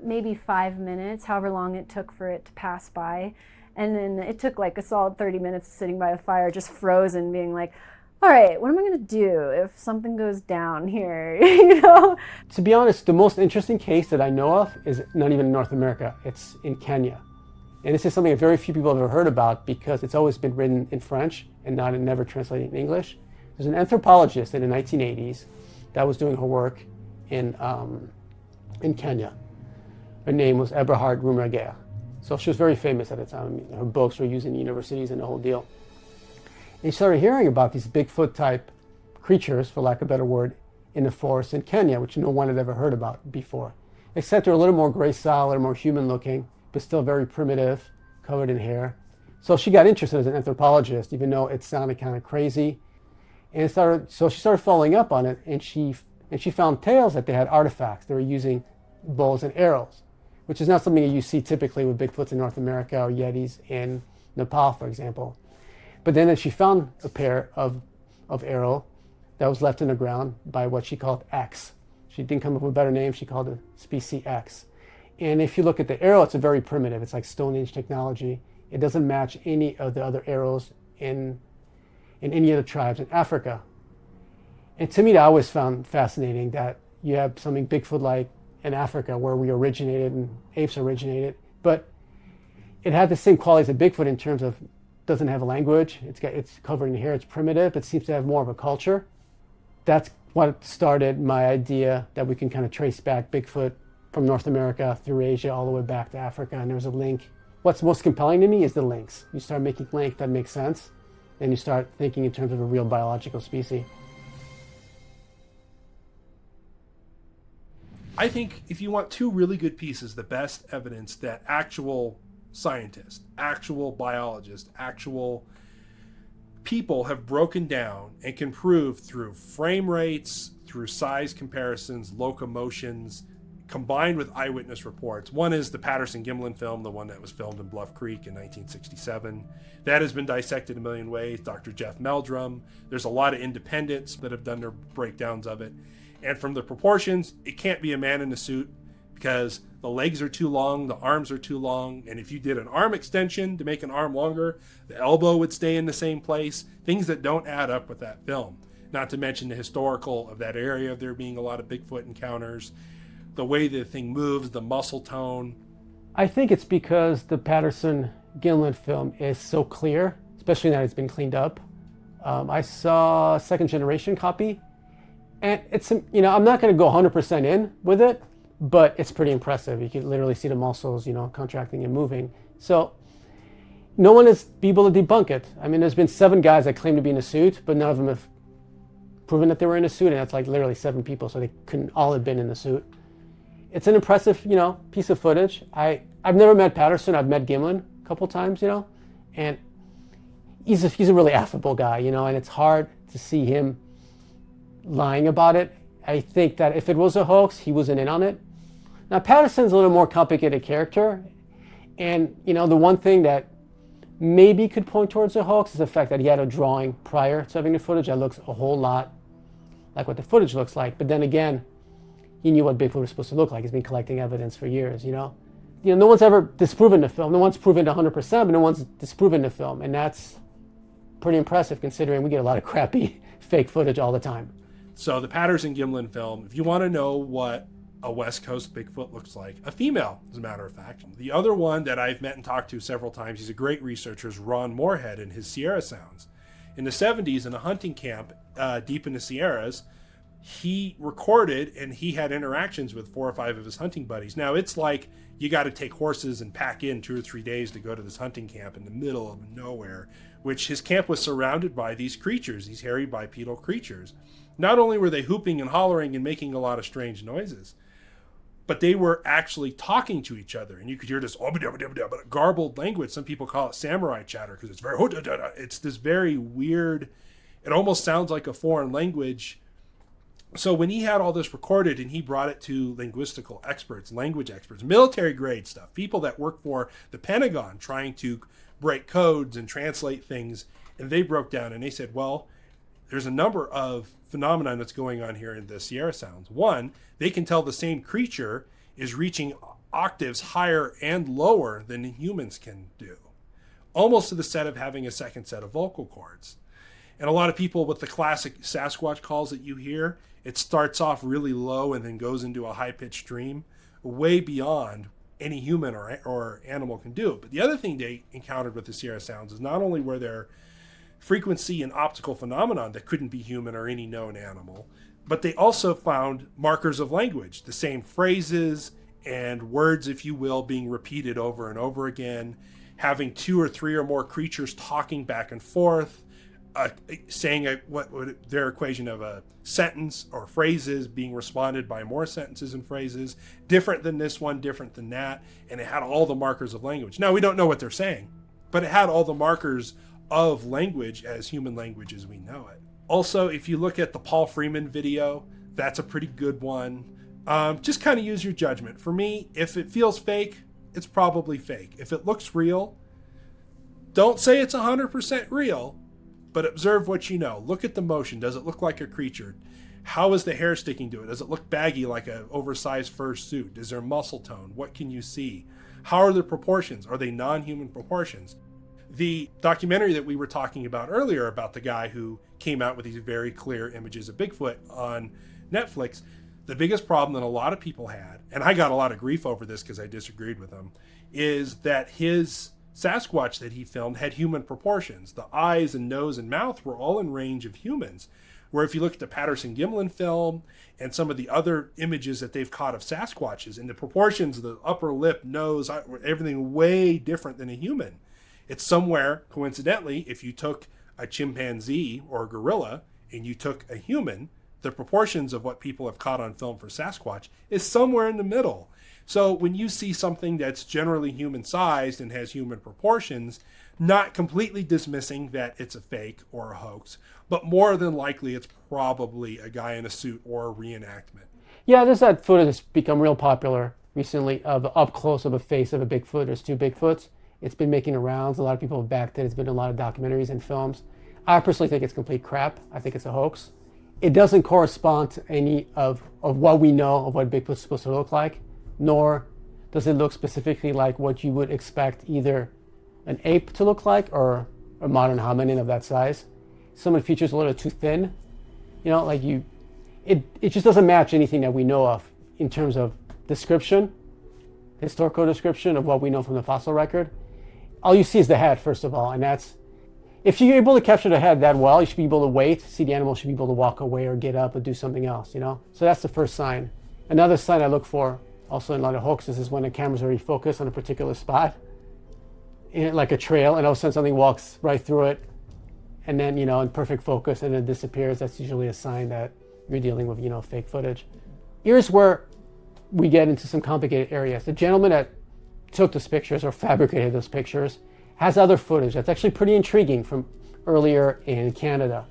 D: maybe 5 minutes, however long it took for it to pass by. And then it took like a solid 30 minutes sitting by the fire, just frozen, being like, all right, what am I going to do if something goes down here, you know?
C: To be honest, the most interesting case that I know of is not even in North America. It's in Kenya. And this is something that very few people have ever heard about because it's always been written in French and never translated in English. There's an anthropologist in the 1980s that was doing her work in Kenya. Her name was Eberhard Rummergär. So she was very famous at the time. I mean, her books were used in universities and the whole deal. And she started hearing about these Bigfoot type creatures, for lack of a better word, in the forest in Kenya, which no one had ever heard about before. Except they're a little more gracile, a little more human looking, but still very primitive, covered in hair. So she got interested as an anthropologist, even though it sounded kind of crazy. And so she started following up on it, and she found tales that they had artifacts. They were using bows and arrows, which is not something that you see typically with Bigfoots in North America or Yetis in Nepal, for example. But then she found a pair of arrow that was left in the ground by what she called X. She didn't come up with a better name. She called it species X. And if you look at the arrow, it's a very primitive. It's like Stone Age technology. It doesn't match any of the other arrows in any of the tribes in Africa. And to me, I always found fascinating that you have something Bigfoot-like in Africa where we originated and apes originated, but it had the same qualities of Bigfoot in terms of doesn't have a language. It's covered in hair. It's primitive. It seems to have more of a culture. That's what started my idea that we can kind of trace back Bigfoot from North America through Asia all the way back to Africa. And there's a link. What's most compelling to me is the links. You start making links that make sense, and you start thinking in terms of a real biological species.
A: I think if you want two really good pieces, the best evidence that actual scientists, actual biologists, actual people have broken down and can prove through frame rates, through size comparisons, locomotions, combined with eyewitness reports. One is the Patterson-Gimlin film, the one that was filmed in Bluff Creek in 1967. That has been dissected a million ways. Dr. Jeff Meldrum. There's a lot of independents that have done their breakdowns of it. And from the proportions, it can't be a man in a suit because the legs are too long, the arms are too long, and if you did an arm extension to make an arm longer, the elbow would stay in the same place. Things that don't add up with that film. Not to mention the historical of that area, there being a lot of Bigfoot encounters, the way the thing moves, the muscle tone.
C: I think it's because the Patterson-Gimlin film is so clear, especially now it's been cleaned up. I saw a second generation copy, and it's, I'm not going to go 100% in with it, but it's pretty impressive. You can literally see the muscles, contracting and moving. So no one has been able to debunk it. I mean, there's been 7 guys that claim to be in a suit, but none of them have proven that they were in a suit, and that's like literally 7 people, so they couldn't all have been in the suit. It's an impressive, piece of footage. I've never met Patterson. I've met Gimlin a couple times, and he's a really affable guy, and it's hard to see him lying about it. I think that if it was a hoax, he wasn't in on it. Now, Patterson's a little more complicated character, and the one thing that maybe could point towards a hoax is the fact that he had a drawing prior to having the footage that looks a whole lot like what the footage looks like. But then again, he knew what Bigfoot was supposed to look like. He's been collecting evidence for years, no one's ever disproven the film. No one's proven it 100%, but no one's disproven the film, and that's pretty impressive considering we get a lot of crappy fake footage all the time.
A: So the Patterson-Gimlin film, if you want to know what a West Coast Bigfoot looks like, a female, as a matter of fact. The other one that I've met and talked to several times, he's a great researcher, is Ron Moorhead and his Sierra Sounds. In the 70s, in a hunting camp deep in the Sierras, he recorded and he had interactions with 4 or 5 of his hunting buddies. Now, it's like you got to take horses and pack in 2 or 3 days to go to this hunting camp in the middle of nowhere, which his camp was surrounded by these creatures, these hairy bipedal creatures. Not only were they whooping and hollering and making a lot of strange noises, but they were actually talking to each other, and you could hear this garbled language. Some people call it samurai chatter because it's this very weird, it almost sounds like a foreign language. So when he had all this recorded and he brought it to linguistical experts, language experts, military grade stuff, people that work for the Pentagon trying to break codes and translate things, and they broke down and they said, well, there's a number of phenomena that's going on here in the Sierra Sounds. One, they can tell the same creature is reaching octaves higher and lower than humans can do, almost to the set of having a second set of vocal cords. And a lot of people with the classic Sasquatch calls that you hear, it starts off really low and then goes into a high-pitched scream, way beyond any human or animal can do. But the other thing they encountered with the Sierra Sounds is not only were there frequency and optical phenomenon that couldn't be human or any known animal, but they also found markers of language, the same phrases and words, if you will, being repeated over and over again, having 2 or 3 or more creatures talking back and forth, saying their equation of a sentence or phrases being responded by more sentences and phrases, different than this one, different than that, and it had all the markers of language. Now, we don't know what they're saying, but it had all the markers of language as human language as we know it. Also, if you look at the Paul Freeman video, that's a pretty good one. Just kind of use your judgment. For me, if it feels fake, it's probably fake. If it looks real, don't say it's 100% real, but observe what you know. Look at the motion. Does it look like a creature? How is the hair sticking to it? Does it look baggy like an oversized fur suit? Is there muscle tone? What can you see? How are the proportions? Are they non-human proportions? The documentary that we were talking about earlier about the guy who came out with these very clear images of Bigfoot on Netflix, the biggest problem that a lot of people had, and I got a lot of grief over this because I disagreed with him, is that his Sasquatch that he filmed had human proportions. The eyes and nose and mouth were all in range of humans. Where if you look at the Patterson-Gimlin film and some of the other images that they've caught of Sasquatches, and the proportions of the upper lip, nose, everything way different than a human. It's somewhere, coincidentally, if you took a chimpanzee or a gorilla and you took a human, the proportions of what people have caught on film for Sasquatch is somewhere in the middle. So when you see something that's generally human-sized and has human proportions, not completely dismissing that it's a fake or a hoax, but more than likely it's probably a guy in a suit or a reenactment.
C: Yeah, there's that footage that's become real popular recently of up close of a face of a Bigfoot. There's two Bigfoots. It's been making the rounds. A lot of people have backed it. It's been in a lot of documentaries and films. I personally think it's complete crap. I think it's a hoax. It doesn't correspond to any of what we know of what Bigfoot's supposed to look like, nor does it look specifically like what you would expect either an ape to look like or a modern hominin of that size. Some of the features are a little too thin. You know, like it just doesn't match anything that we know of in terms of description, historical description of what we know from the fossil record. All you see is the head, first of all, and that's, if you're able to capture the head that well, you should be able to wait, see the animal should be able to walk away or get up or do something else, you know? So that's the first sign. Another sign I look for, also in a lot of hoaxes, is when the camera's already focused on a particular spot, like a trail, and all of a sudden something walks right through it, and then, you know, in perfect focus, and then disappears. That's usually a sign that you're dealing with, you know, fake footage. Here's where we get into some complicated areas. The gentleman that took those pictures or fabricated those pictures has other footage that's actually pretty intriguing from earlier in Canada.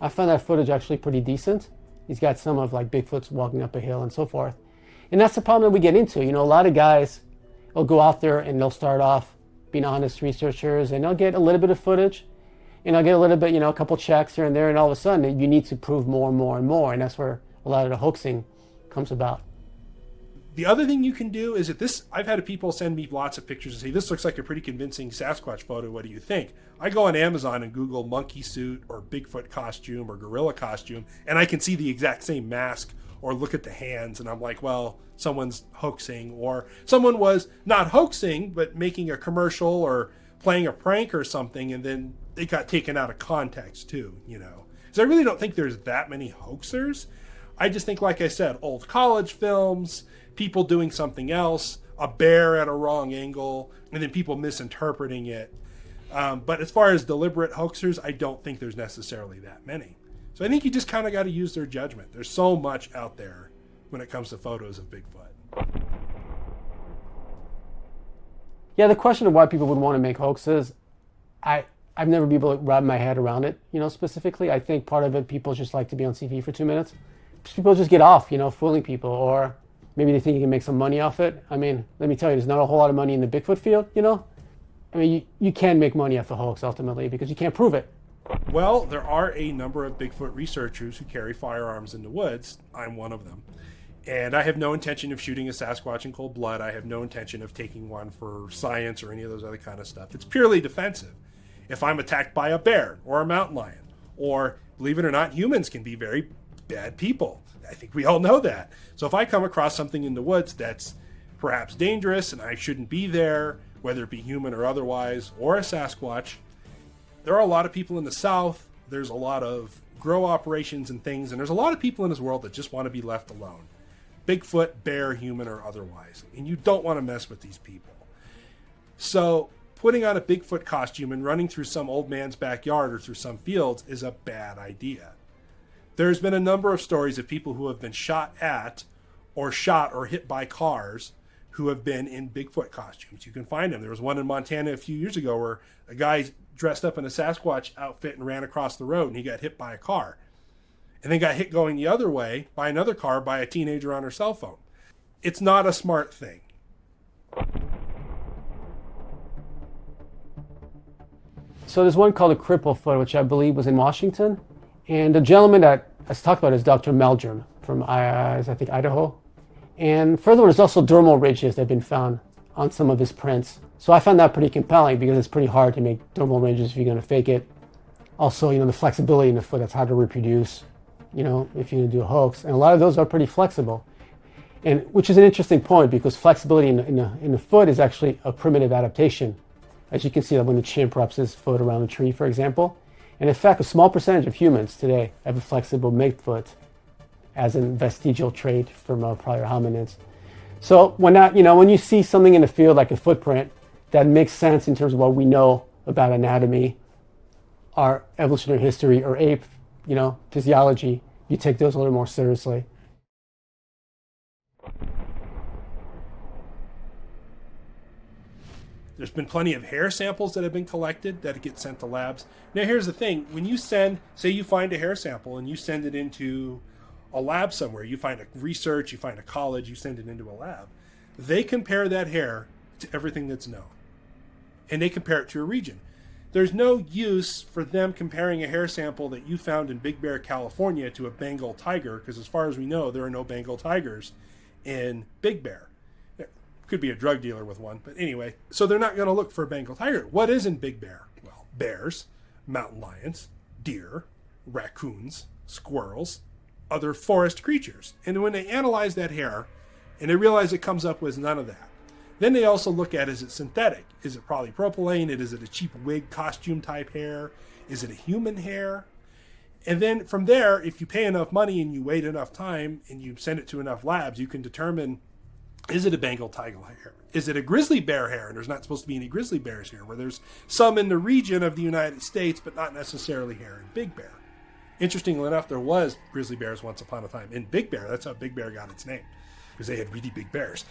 C: I found that footage actually pretty decent. He's got some of like Bigfoot's walking up a hill and so forth. And that's the problem that we get into. You know, a lot of guys will go out there and they'll start off being honest researchers and they'll get a little bit of footage and they'll get a little bit, you know, a couple checks here and there, and all of a sudden you need to prove more and more and more. And that's where a lot of the hoaxing comes about.
A: The other thing you can do is I've had people send me lots of pictures and say, this looks like a pretty convincing Sasquatch photo. What do you think? I go on Amazon and Google monkey suit or Bigfoot costume or gorilla costume, and I can see the exact same mask or look at the hands. And I'm like, well, someone's hoaxing, or someone was not hoaxing, but making a commercial or playing a prank or something. And then they got taken out of context too, you know? So I really don't think there's that many hoaxers. I just think, like I said, old college films, people doing something else, a bear at a wrong angle, and then people misinterpreting it. But as far as deliberate hoaxers, I don't think there's necessarily that many. So I think you just kind of got to use their judgment. There's so much out there when it comes to photos of Bigfoot.
C: Yeah, the question of why people would want to make hoaxes, I've never been able to wrap my head around it, you know, specifically. I think part of it, people just like to be on TV for 2 minutes. People just get off, you know, fooling people, or maybe they think you can make some money off it. I mean, let me tell you, there's not a whole lot of money in the Bigfoot field, you know? I mean, you can make money off the hoax ultimately because you can't prove it.
A: Well, there are a number of Bigfoot researchers who carry firearms in the woods. I'm one of them. And I have no intention of shooting a Sasquatch in cold blood. I have no intention of taking one for science or any of those other kind of stuff. It's purely defensive. If I'm attacked by a bear or a mountain lion, or believe it or not, humans can be very bad people. I think we all know that. So if I come across something in the woods that's perhaps dangerous and I shouldn't be there, whether it be human or otherwise, or a Sasquatch, there are a lot of people in the South. There's a lot of grow operations and things, and there's a lot of people in this world that just want to be left alone. Bigfoot, bear, human, or otherwise. And you don't want to mess with these people. So putting on a Bigfoot costume and running through some old man's backyard or through some fields is a bad idea. There's been a number of stories of people who have been shot or hit by cars who have been in Bigfoot costumes. You can find them. There was one in Montana a few years ago where a guy dressed up in a Sasquatch outfit and ran across the road and he got hit by a car. and then got hit going the other way by another car by a teenager on her cell phone. It's not a smart thing.
C: So there's one called a cripple foot, which I believe was in Washington. And the gentleman that I talked about is Dr. Meldrum from, I think, Idaho. And furthermore, there's also dermal ridges that have been found on some of his prints. So I found that pretty compelling because it's pretty hard to make dermal ridges if you're going to fake it. Also, the flexibility in the foot, that's hard to reproduce, if you're going to do a hoax. And a lot of those are pretty flexible. And which is an interesting point because flexibility in the foot is actually a primitive adaptation. As you can see that when the chimp wraps his foot around a tree, for example. And in fact, a small percentage of humans today have a flexible midfoot as a vestigial trait from prior hominids. So when you see something in the field like a footprint that makes sense in terms of what we know about anatomy, our evolutionary history, or ape, physiology, you take those a little more seriously.
A: There's been plenty of hair samples that have been collected that get sent to labs. Now here's the thing, when you say you find a hair sample and you send it into a lab somewhere, you find a research, you find a college, you send it into a lab, they compare that hair to everything that's known. And they compare it to a region. There's no use for them comparing a hair sample that you found in Big Bear, California to a Bengal tiger, because as far as we know, there are no Bengal tigers in Big Bear. Could be a drug dealer with one, but anyway, so they're not going to look for a Bengal tiger. What is in Big Bear? Well, bears, mountain lions, deer, raccoons, squirrels, other forest creatures. And when they analyze that hair and they realize it comes up with none of that, then they also look at, is it synthetic? Is it polypropylene? Is it a cheap wig costume type hair? Is it a human hair? And then from there, if you pay enough money and you wait enough time and you send it to enough labs, you can determine, is it a Bengal tiger hair? Is it a grizzly bear hair? And there's not supposed to be any grizzly bears here, where there's some in the region of the United States, but not necessarily here in Big Bear. Interestingly enough, there was grizzly bears once upon a time in Big Bear. That's how Big Bear got its name, because they had really big bears.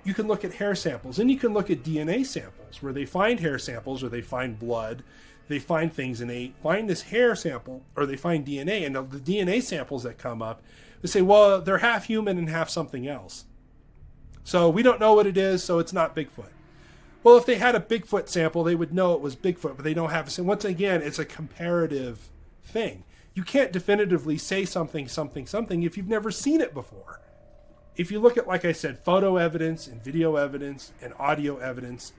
A: You can look at hair samples, and you can look at DNA samples, where they find hair samples, or they find blood, they find things, and they find this hair sample, or they find DNA, and the DNA samples that come up, they say, well, they're half human and half something else. So we don't know what it is, so it's not Bigfoot. Well, if they had a Bigfoot sample, they would know it was Bigfoot, but they don't have a... Once again, it's a comparative thing. You can't definitively say something if you've never seen it before. If you look at, like I said, photo evidence and video evidence and audio evidence,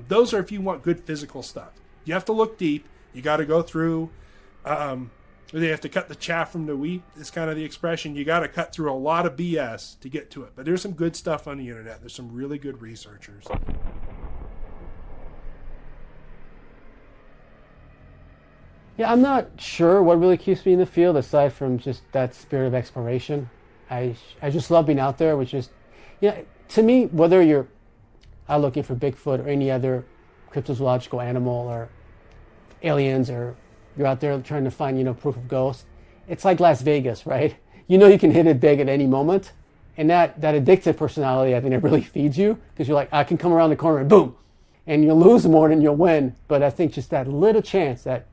A: those are if you want good physical stuff. You have to look deep. You got to go through... they have to cut the chaff from the wheat, is kind of the expression. You got to cut through a lot of BS to get to it. But there's some good stuff on the internet. There's some really good researchers.
C: Yeah, I'm not sure what really keeps me in the field aside from just that spirit of exploration. I just love being out there, which is, to me, whether you're out looking for Bigfoot or any other cryptozoological animal or aliens, or you're out there trying to find, proof of ghosts, it's like Las Vegas, right? You can hit it big at any moment. And that addictive personality, I think it really feeds you, because you're like, I can come around the corner and boom. And you'll lose more than you'll win. But I think just that little chance that,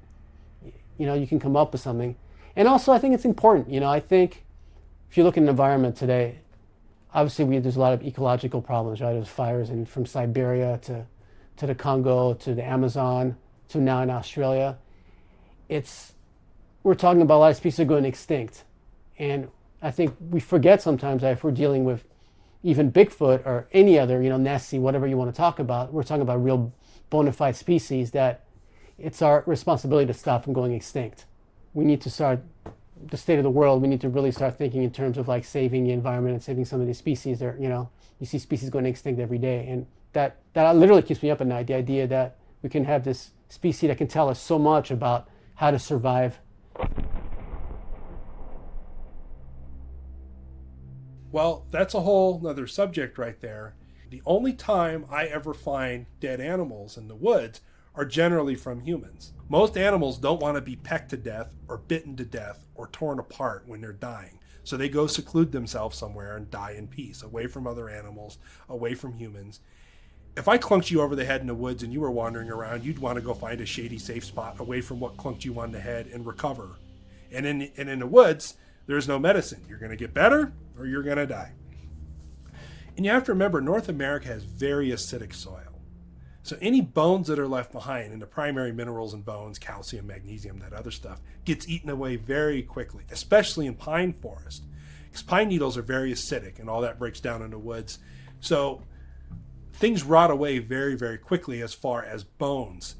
C: you can come up with something. And also, I think it's important. I think if you look at an environment today, obviously there's a lot of ecological problems, right? There's fires from Siberia to the Congo to the Amazon to now in Australia. We're talking about a lot of species going extinct. And I think we forget sometimes that if we're dealing with even Bigfoot or any other, Nessie, whatever you want to talk about, we're talking about real bona fide species that it's our responsibility to stop them going extinct. We need to start the state of the world. We need to really start thinking in terms of like saving the environment and saving some of these species that, you see species going extinct every day. And that literally keeps me up at night, the idea that we can have this species that can tell us so much about how to survive.
A: Well, that's a whole nother subject right there. The only time I ever find dead animals in the woods are generally from humans. Most animals don't want to be pecked to death or bitten to death or torn apart when they're dying. So they go seclude themselves somewhere and die in peace, away from other animals, away from humans. If I clunked you over the head in the woods and you were wandering around, you'd want to go find a shady, safe spot away from what clunked you on the head and recover And in the woods, there's no medicine. You're going to get better or you're going to die. And you have to remember, North America has very acidic soil. So any bones that are left behind, and the primary minerals in bones, calcium, magnesium, that other stuff, gets eaten away very quickly, especially in pine forest. Because pine needles are very acidic and all that breaks down in the woods. So things rot away very, very quickly as far as bones.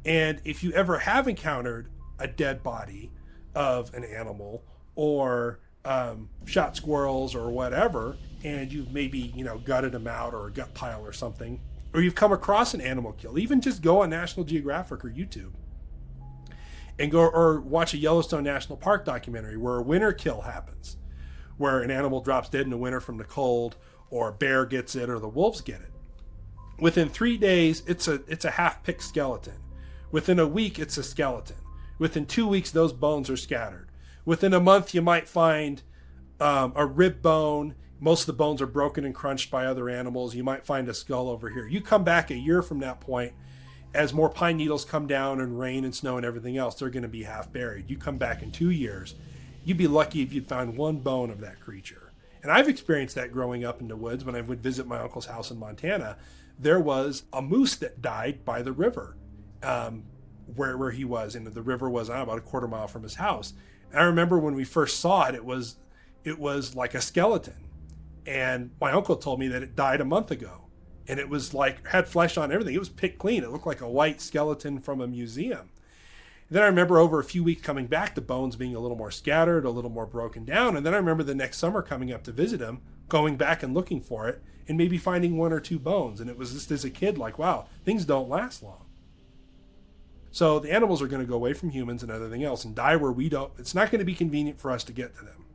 A: And if you ever have encountered a dead body of an animal or shot squirrels or whatever, and you've maybe, gutted them out or a gut pile or something, or you've come across an animal kill, even just go on National Geographic or YouTube and go or watch a Yellowstone National Park documentary where a winter kill happens, where an animal drops dead in the winter from the cold, or a bear gets it, or the wolves get it. Within 3 days, it's a half-picked skeleton. Within a week, it's a skeleton. Within 2 weeks, those bones are scattered. Within a month, you might find a rib bone. Most of the bones are broken and crunched by other animals. You might find a skull over here. You come back a year from that point, as more pine needles come down and rain and snow and everything else, they're going to be half buried. You come back in 2 years, you'd be lucky if you'd found one bone of that creature. And I've experienced that growing up in the woods. When I would visit my uncle's house in Montana, there was a moose that died by the river where he was. And the river was about a quarter mile from his house. And I remember when we first saw it, it was like a skeleton. And my uncle told me that it died a month ago. And it was had flesh on everything. It was picked clean. It looked like a white skeleton from a museum. Then I remember over a few weeks coming back, the bones being a little more scattered, a little more broken down. And then I remember the next summer coming up to visit him, going back and looking for it, and maybe finding 1 or 2 bones. And it was just as a kid, wow, things don't last long. So the animals are going to go away from humans and everything else and die where we don't. It's not going to be convenient for us to get to them.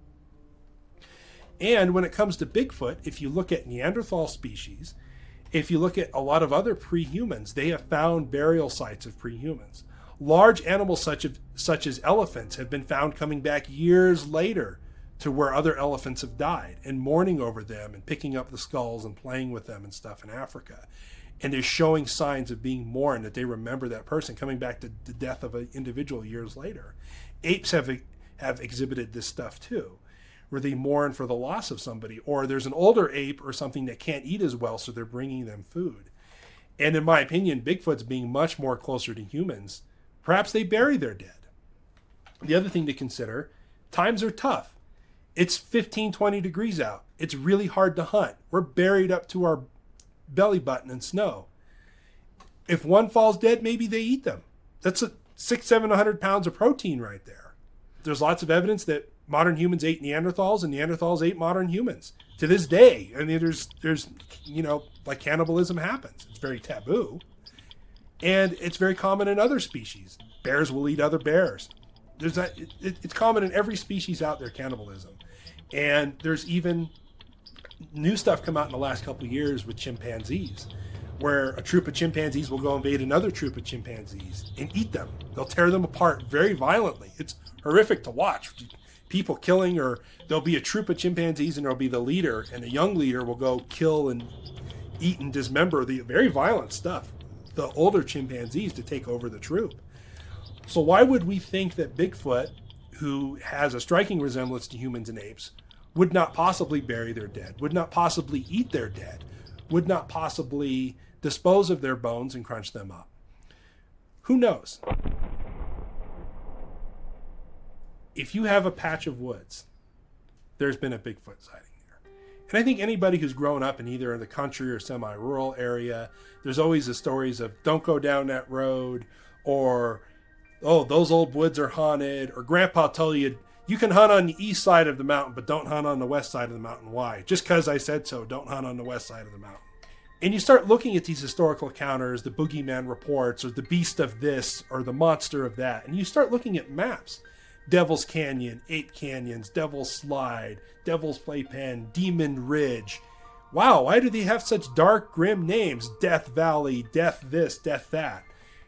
A: And when it comes to Bigfoot, if you look at Neanderthal species, if you look at a lot of other pre-humans, they have found burial sites of pre-humans. Large animals such as elephants have been found coming back years later to where other elephants have died and mourning over them and picking up the skulls and playing with them and stuff in Africa. And they're showing signs of being mourned, that they remember that person coming back to the death of an individual years later. Apes have exhibited this stuff too, where they mourn for the loss of somebody, or there's an older ape or something that can't eat as well, so they're bringing them food. And in my opinion, Bigfoot's being much more closer to humans. Perhaps they bury their dead. The other thing to consider, times are tough. It's 15, 20 degrees out. It's really hard to hunt. We're buried up to our belly button in snow. If one falls dead, maybe they eat them. That's 600-700 pounds of protein right there. There's lots of evidence that modern humans ate Neanderthals and Neanderthals ate modern humans. To this day, I mean, there's cannibalism happens. It's very taboo. And it's very common in other species. Bears will eat other bears. It's common in every species out there, cannibalism. And there's even new stuff come out in the last couple of years with chimpanzees, where a troop of chimpanzees will go invade another troop of chimpanzees and eat them. They'll tear them apart very violently. It's horrific to watch. People killing, or there'll be a troop of chimpanzees and there'll be the leader, and the young leader will go kill and eat and dismember the very violent stuff, the older chimpanzees, to take over the troop. So why would we think that Bigfoot, who has a striking resemblance to humans and apes, would not possibly bury their dead, would not possibly eat their dead, would not possibly dispose of their bones and crunch them up? Who knows? If you have a patch of woods, there's been a Bigfoot sighting there. And I think anybody who's grown up in either the country or semi-rural area, there's always the stories of don't go down that road, or, oh, those old woods are haunted, or grandpa told you, you can hunt on the east side of the mountain, but don't hunt on the west side of the mountain. Why? Just because I said so, don't hunt on the west side of the mountain. And you start looking at these historical encounters, the boogeyman reports, or the beast of this, or the monster of that, and you start looking at maps. Devil's Canyon, 8 Canyons, Devil's Slide, Devil's Playpen, Demon Ridge. Wow, why do they have such dark, grim names? Death Valley, Death this, Death that.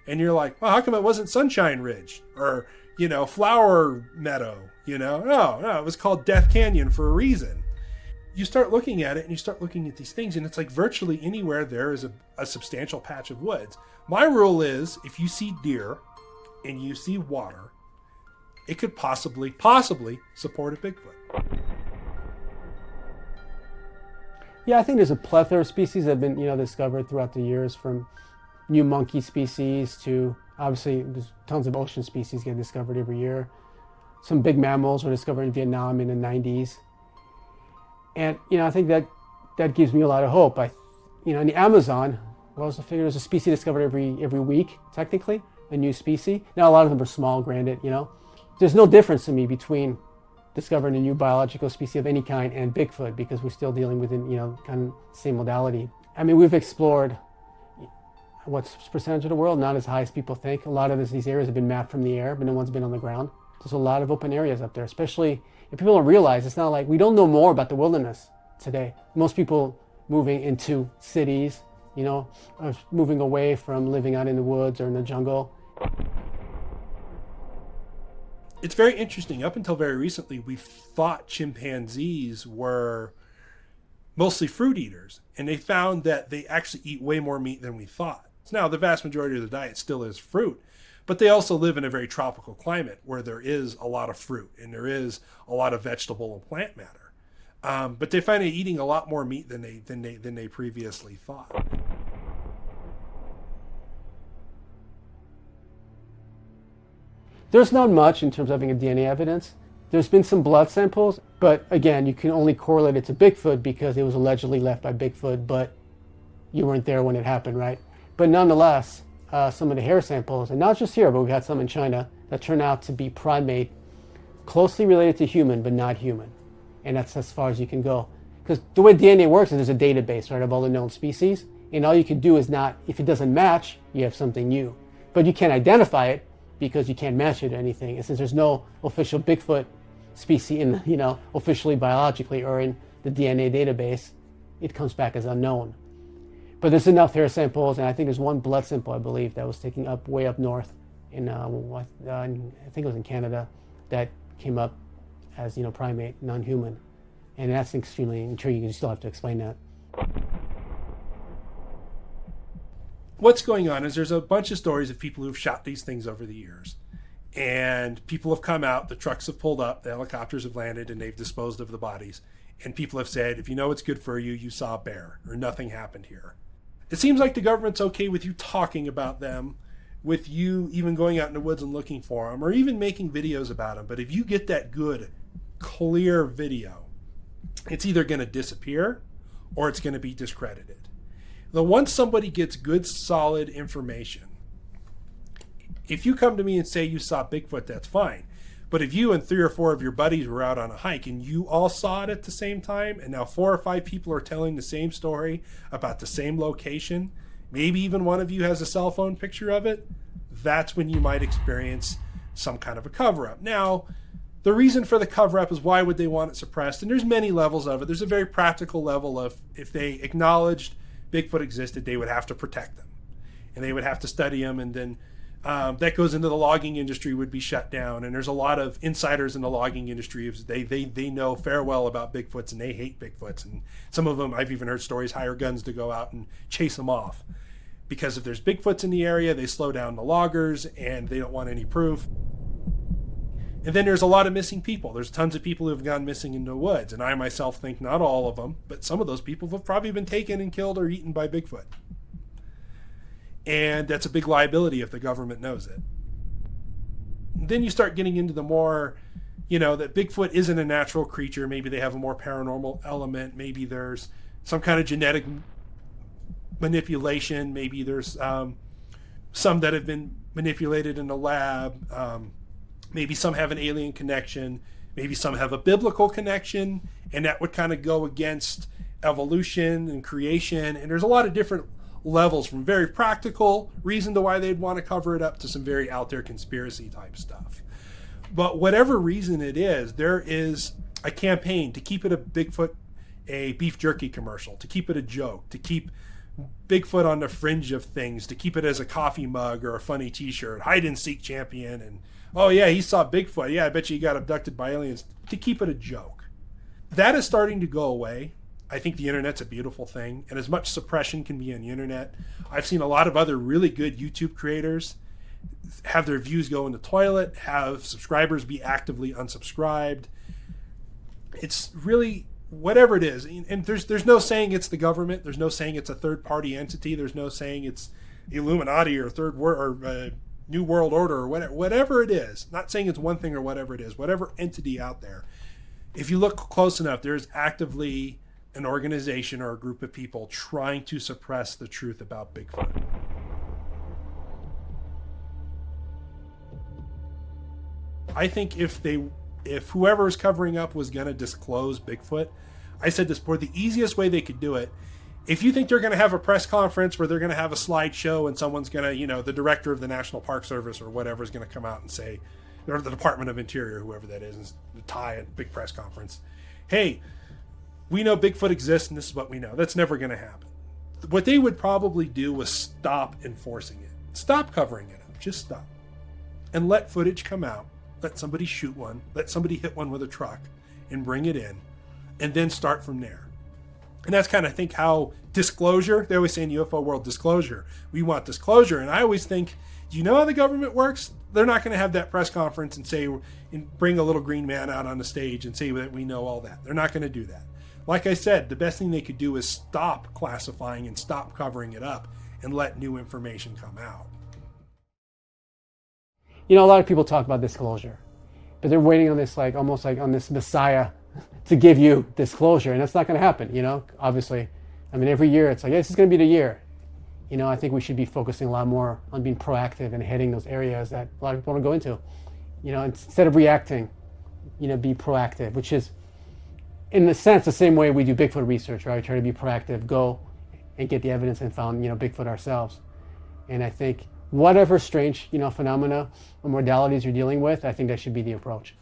A: And you're like, well, how come it wasn't Sunshine Ridge? Or, Flower Meadow? No, it was called Death Canyon for a reason. You start looking at it, and you start looking at these things, and it's like virtually anywhere there is a substantial patch of woods. My rule is, if you see deer and you see water, it could possibly support a Bigfoot.
C: Yeah, I think there's a plethora of species that have been, discovered throughout the years, from new monkey species to, obviously, there's tons of ocean species get discovered every year. Some big mammals were discovered in Vietnam in the 90s. And, I think that gives me a lot of hope. In the Amazon, well, I figure there's a species discovered every week, technically, a new species. Now, a lot of them are small, granted, There's no difference to me between discovering a new biological species of any kind and Bigfoot, because we're still dealing with, kind of same modality. I mean, we've explored what's percentage of the world? Not as high as people think. A lot of these areas have been mapped from the air, but no one's been on the ground. There's a lot of open areas up there, especially if people don't realize it's not like we don't know more about the wilderness today. Most people moving into cities, are moving away from living out in the woods or in the jungle.
A: It's very interesting. Up until very recently, we thought chimpanzees were mostly fruit eaters, and they found that they actually eat way more meat than we thought. Now, the vast majority of the diet still is fruit, but they also live in a very tropical climate where there is a lot of fruit and there is a lot of vegetable and plant matter. But they find they're eating a lot more meat than they previously thought.
C: There's not much in terms of having a DNA evidence. There's been some blood samples, but again, you can only correlate it to Bigfoot because it was allegedly left by Bigfoot, but you weren't there when it happened, right? But nonetheless, some of the hair samples, and not just here, but we've had some in China, that turn out to be primate, closely related to human, but not human. And that's as far as you can go. Because the way DNA works is there's a database, right, of all the known species, and all you can do is not, if it doesn't match, you have something new. But you can't identify it because you can't match it to anything. And since there's no official Bigfoot species in, officially biologically or in the DNA database, it comes back as unknown. But there's enough hair samples, and I think there's one blood sample, I believe, that was taken up way up north in, I think it was in Canada, that came up as, primate, non-human. And that's extremely intriguing. You still have to explain that.
A: What's going on is there's a bunch of stories of people who've shot these things over the years. And people have come out, the trucks have pulled up, the helicopters have landed, and they've disposed of the bodies. And people have said, if you know it's good for you, you saw a bear, or nothing happened here. It seems like the government's okay with you talking about them, with you even going out in the woods and looking for them, or even making videos about them. But if you get that good, clear video, it's either going to disappear or it's going to be discredited. Now, once somebody gets good, solid information, if you come to me and say you saw Bigfoot, that's fine. But if you and 3 or 4 of your buddies were out on a hike and you all saw it at the same time, and now 4 or 5 people are telling the same story about the same location, maybe even one of you has a cell phone picture of it, that's when you might experience some kind of a cover-up. Now, the reason for the cover-up is why would they want it suppressed? And there's many levels of it. There's a very practical level of if they acknowledged Bigfoot existed, they would have to protect them. And they would have to study them, and then that goes into the logging industry would be shut down. And there's a lot of insiders in the logging industry. They know fair well about Bigfoots, and they hate Bigfoots. And some of them, I've even heard stories, hire guns to go out and chase them off. Because if there's Bigfoots in the area, they slow down the loggers, and they don't want any proof. And then there's a lot of missing people. There's tons of people who have gone missing in the woods. And I myself think not all of them, but some of those people have probably been taken and killed or eaten by Bigfoot. And that's a big liability if the government knows it. Then you start getting into the more, that Bigfoot isn't a natural creature. Maybe they have a more paranormal element. Maybe there's some kind of genetic manipulation. Maybe there's some that have been manipulated in the lab. Maybe some have an alien connection. Maybe some have a biblical connection. And that would kind of go against evolution and creation. And there's a lot of different levels, from very practical reason to why they'd want to cover it up to some very out there conspiracy type stuff. But whatever reason it is, there is a campaign to keep it a beef jerky commercial, to keep it a joke, to keep Bigfoot on the fringe of things, to keep it as a coffee mug or a funny t-shirt, hide and seek champion, and oh yeah, he saw Bigfoot, yeah, I bet you he got abducted by aliens, to keep it a joke. That is starting to go away. I think the internet's a beautiful thing, and as much suppression can be on the internet. I've seen a lot of other really good YouTube creators have their views go in the toilet, have subscribers be actively unsubscribed. It's really whatever it is. And there's no saying it's the government. There's no saying it's a third-party entity. There's no saying it's the Illuminati or New World Order or whatever it is. Not saying it's one thing or whatever it is. Whatever entity out there. If you look close enough, there's actively an organization or a group of people trying to suppress the truth about Bigfoot. I think if whoever is covering up was going to disclose Bigfoot, I said this before, the easiest way they could do it, if you think they're going to have a press conference where they're going to have a slideshow and someone's going to, the director of the National Park Service or whatever is going to come out and say, or the Department of Interior, whoever that is, tie a big press conference, hey, we know Bigfoot exists and this is what we know. That's never going to happen. What they would probably do was stop enforcing it. Stop covering it up. Just stop. And let footage come out. Let somebody shoot one. Let somebody hit one with a truck and bring it in. And then start from there. And that's kind of, I think, how disclosure, they always say in the UFO world, disclosure. We want disclosure. And I always think, do you know how the government works? They're not going to have that press conference and say, and bring a little green man out on the stage and say that we know all that. They're not going to do that. Like I said, the best thing they could do is stop classifying and stop covering it up and let new information come out.
C: A lot of people talk about disclosure, but they're waiting on this, almost like on this messiah to give you disclosure, and that's not going to happen, obviously. Every year it's like, this is going to be the year. I think we should be focusing a lot more on being proactive and hitting those areas that a lot of people want to go into. Instead of reacting, be proactive, which is, in a sense, the same way we do Bigfoot research, right? Try to be proactive, go and get the evidence and found, Bigfoot ourselves. And I think whatever strange, phenomena or modalities you're dealing with, I think that should be the approach.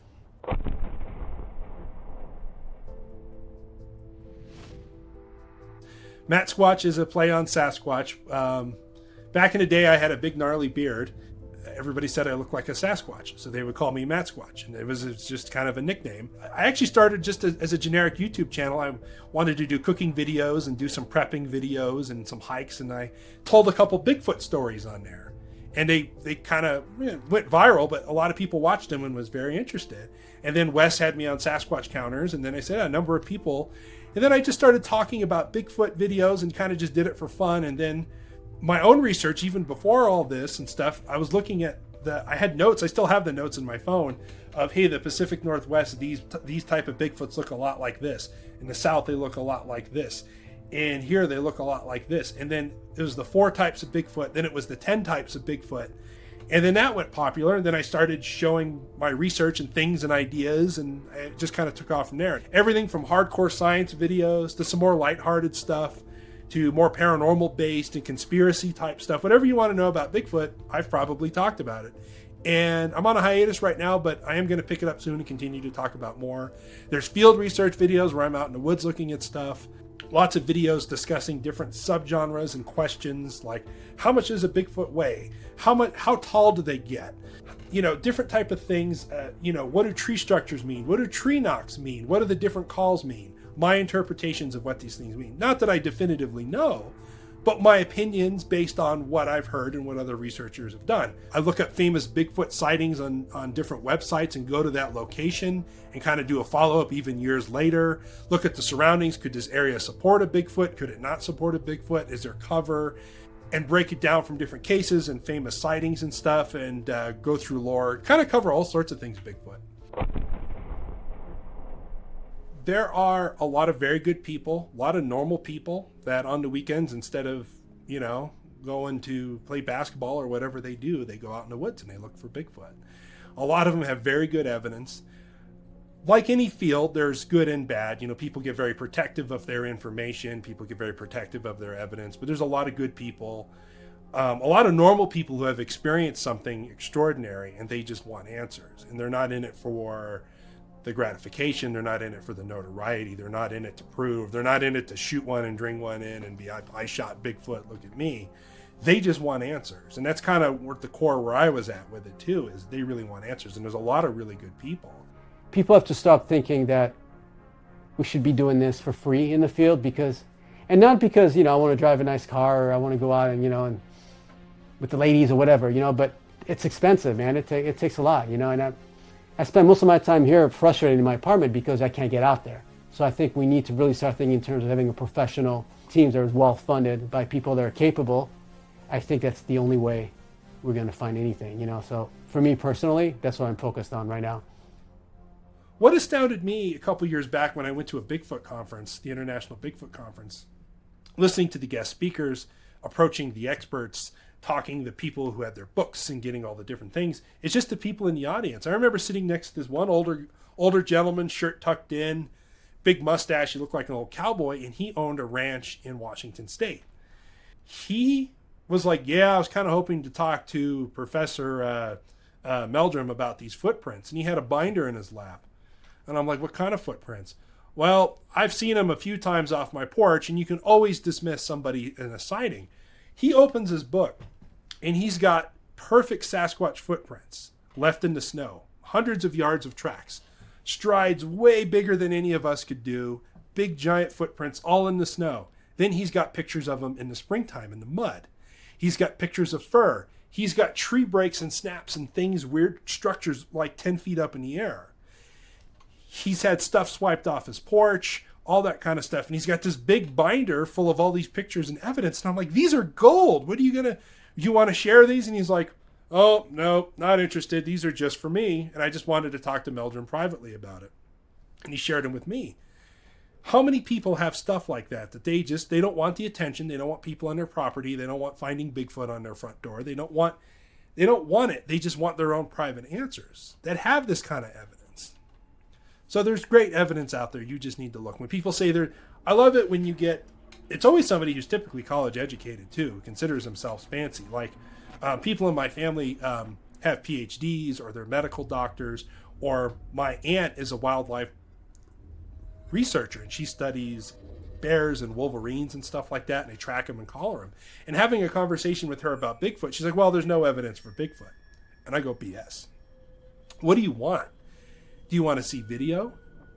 A: Matt Squatch is a play on Sasquatch. Back in the day, I had a big gnarly beard. Everybody said I looked like a Sasquatch, so they would call me Matt Squatch, and it was just kind of a nickname. I actually started just as a generic YouTube channel. I wanted to do cooking videos and do some prepping videos and some hikes, and I told a couple Bigfoot stories on there. And they kind of went viral, but a lot of people watched them and was very interested. And then Wes had me on Sasquatch Counters, and then I said a number of people. And then I just started talking about Bigfoot videos and kind of just did it for fun. And then my own research, even before all this and stuff, I was looking at I had notes, I still have the notes in my phone of, hey, the Pacific Northwest, these type of Bigfoots look a lot like this. In the South, they look a lot like this. And here they look a lot like this. And then it was the 4 types of Bigfoot. Then it was the 10 types of Bigfoot. And then that went popular. And then I started showing my research and things and ideas. And it just kind of took off from there. Everything from hardcore science videos to some more lighthearted stuff to more paranormal based and conspiracy type stuff. Whatever you want to know about Bigfoot, I've probably talked about it. And I'm on a hiatus right now, but I am going to pick it up soon and continue to talk about more. There's field research videos where I'm out in the woods looking at stuff. Lots of videos discussing different subgenres and questions like, how much does a Bigfoot weigh? How tall do they get? Different type of things. What do tree structures mean? What do tree knocks mean? What do the different calls mean? My interpretations of what these things mean. Not that I definitively know, but my opinions based on what I've heard and what other researchers have done. I look up famous Bigfoot sightings on different websites and go to that location and kind of do a follow-up even years later. Look at the surroundings. Could this area support a Bigfoot? Could it not support a Bigfoot? Is there cover? And break it down from different cases and famous sightings and stuff, and go through lore. Kind of cover all sorts of things Bigfoot. There are a lot of very good people, a lot of normal people that on the weekends, instead of, going to play basketball or whatever they do, they go out in the woods and they look for Bigfoot. A lot of them have very good evidence. Like any field, there's good and bad. People get very protective of their information. People get very protective of their evidence. But there's a lot of good people, a lot of normal people who have experienced something extraordinary and they just want answers. And they're not in it for the gratification. They're not in it for the notoriety. They're not in it to prove. They're not in it to shoot one and bring one in and be, I shot Bigfoot, look at me. They just want answers. And that's kind of the core where I was at with it too, is they really want answers. And there's a lot of really good people.
C: People have to stop thinking that we should be doing this for free in the field and not because, I want to drive a nice car or I want to go out and, and with the ladies or whatever, but it's expensive, man. It takes a lot, and I spend most of my time here frustrated in my apartment because I can't get out there. So I think we need to really start thinking in terms of having a professional teams that are well funded by people that are capable. I think that's the only way we're going to find anything, So for me personally, that's what I'm focused on right now.
A: What astounded me a couple years back when I went to a Bigfoot conference, the International Bigfoot Conference, listening to the guest speakers, approaching the experts, talking to the people who had their books and getting all the different things, it's just the people in the audience. I remember sitting next to this one older gentleman, shirt tucked in, big mustache. He looked like an old cowboy, and he owned a ranch in Washington State. He was like, yeah, I was kind of hoping to talk to Professor Meldrum about these footprints. And he had a binder in his lap. And I'm like, what kind of footprints? Well, I've seen them a few times off my porch, and you can always dismiss somebody in a sighting. He opens his book, and he's got perfect Sasquatch footprints left in the snow, hundreds of yards of tracks, strides way bigger than any of us could do, big giant footprints all in the snow. Then he's got pictures of them in the springtime in the mud. He's got pictures of fur. He's got tree breaks and snaps and things, weird structures like 10 feet up in the air. He's had stuff swiped off his porch, all that kind of stuff. And he's got this big binder full of all these pictures and evidence. And I'm like, these are gold. What are you want to share these? And he's like, oh, no, not interested. These are just for me. And I just wanted to talk to Meldrum privately about it. And he shared them with me. How many people have stuff like that they don't want the attention. They don't want people on their property. They don't want finding Bigfoot on their front door. They don't want it. They just want their own private answers that have this kind of evidence. So there's great evidence out there. You just need to look. When people say I love it when you get, it's always somebody who's typically college educated too, who considers themselves fancy. Like people in my family have PhDs, or they're medical doctors, or my aunt is a wildlife researcher, and she studies bears and wolverines and stuff like that, and they track them and collar them. And having a conversation with her about Bigfoot, she's like, well, there's no evidence for Bigfoot. And I go, BS. What do you want? Do you want to see video?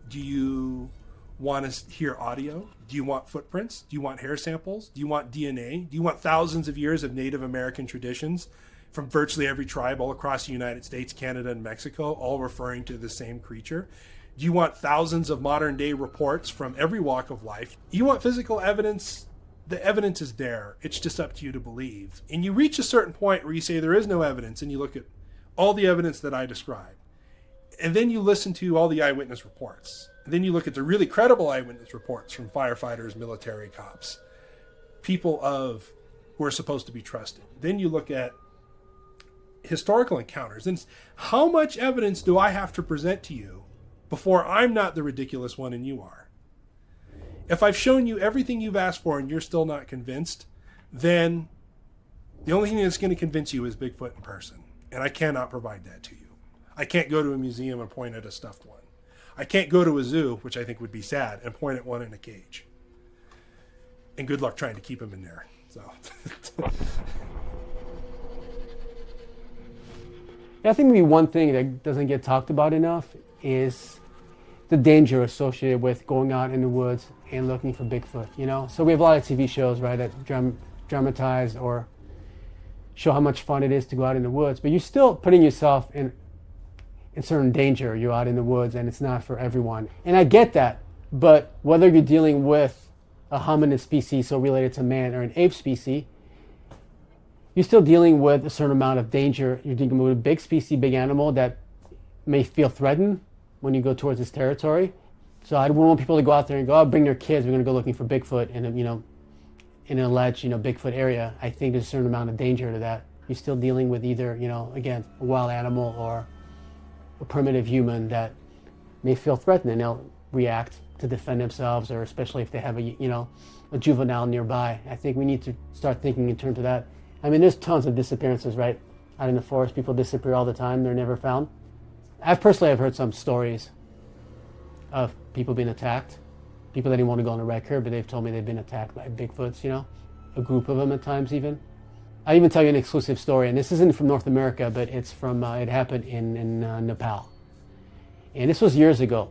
A: Do you want to hear audio? Do you want footprints? Do you want hair samples? Do you want DNA? Do you want thousands of years of Native American traditions from virtually every tribe all across the United States, Canada, and Mexico, all referring to the same creature? Do you want thousands of modern day reports from every walk of life? You want physical evidence? The evidence is there. It's just up to you to believe. And you reach a certain point where you say there is no evidence, and you look at all the evidence that I described. And then you listen to all the eyewitness reports. And then you look at the really credible eyewitness reports from firefighters, military cops, people who are supposed to be trusted. Then you look at historical encounters. And how much evidence do I have to present to you before I'm not the ridiculous one and you are? If I've shown you everything you've asked for and you're still not convinced, then the only thing that's going to convince you is Bigfoot in person. And I cannot provide that to you. I can't go to a museum and point at a stuffed one. I can't go to a zoo, which I think would be sad, and point at one in a cage. And good luck trying to keep him in there. So.
C: I think maybe one thing that doesn't get talked about enough is the danger associated with going out in the woods and looking for Bigfoot, So we have a lot of TV shows, right, that dramatize or show how much fun it is to go out in the woods, but you're still putting yourself in certain danger. You're out in the woods and it's not for everyone. And I get that, but whether you're dealing with a hominid species, so related to man, or an ape species, you're still dealing with a certain amount of danger. You're dealing with a big species, big animal that may feel threatened when you go towards this territory. So I don't want people to go out there and go, oh, bring their kids, we're going to go looking for Bigfoot in an alleged, Bigfoot area. I think there's a certain amount of danger to that. You're still dealing with either, again, a wild animal or a primitive human that may feel threatened, and they'll react to defend themselves, or especially if they have a juvenile nearby. I think we need to start thinking in terms of that. I mean, there's tons of disappearances, right? Out in the forest, people disappear all the time. They're never found. I've heard some stories of people being attacked. People that didn't want to go on the record, but they've told me they've been attacked by Bigfoots, a group of them at times even. I'll even tell you an exclusive story, and this isn't from North America, but it's from, it happened in Nepal. And this was years ago,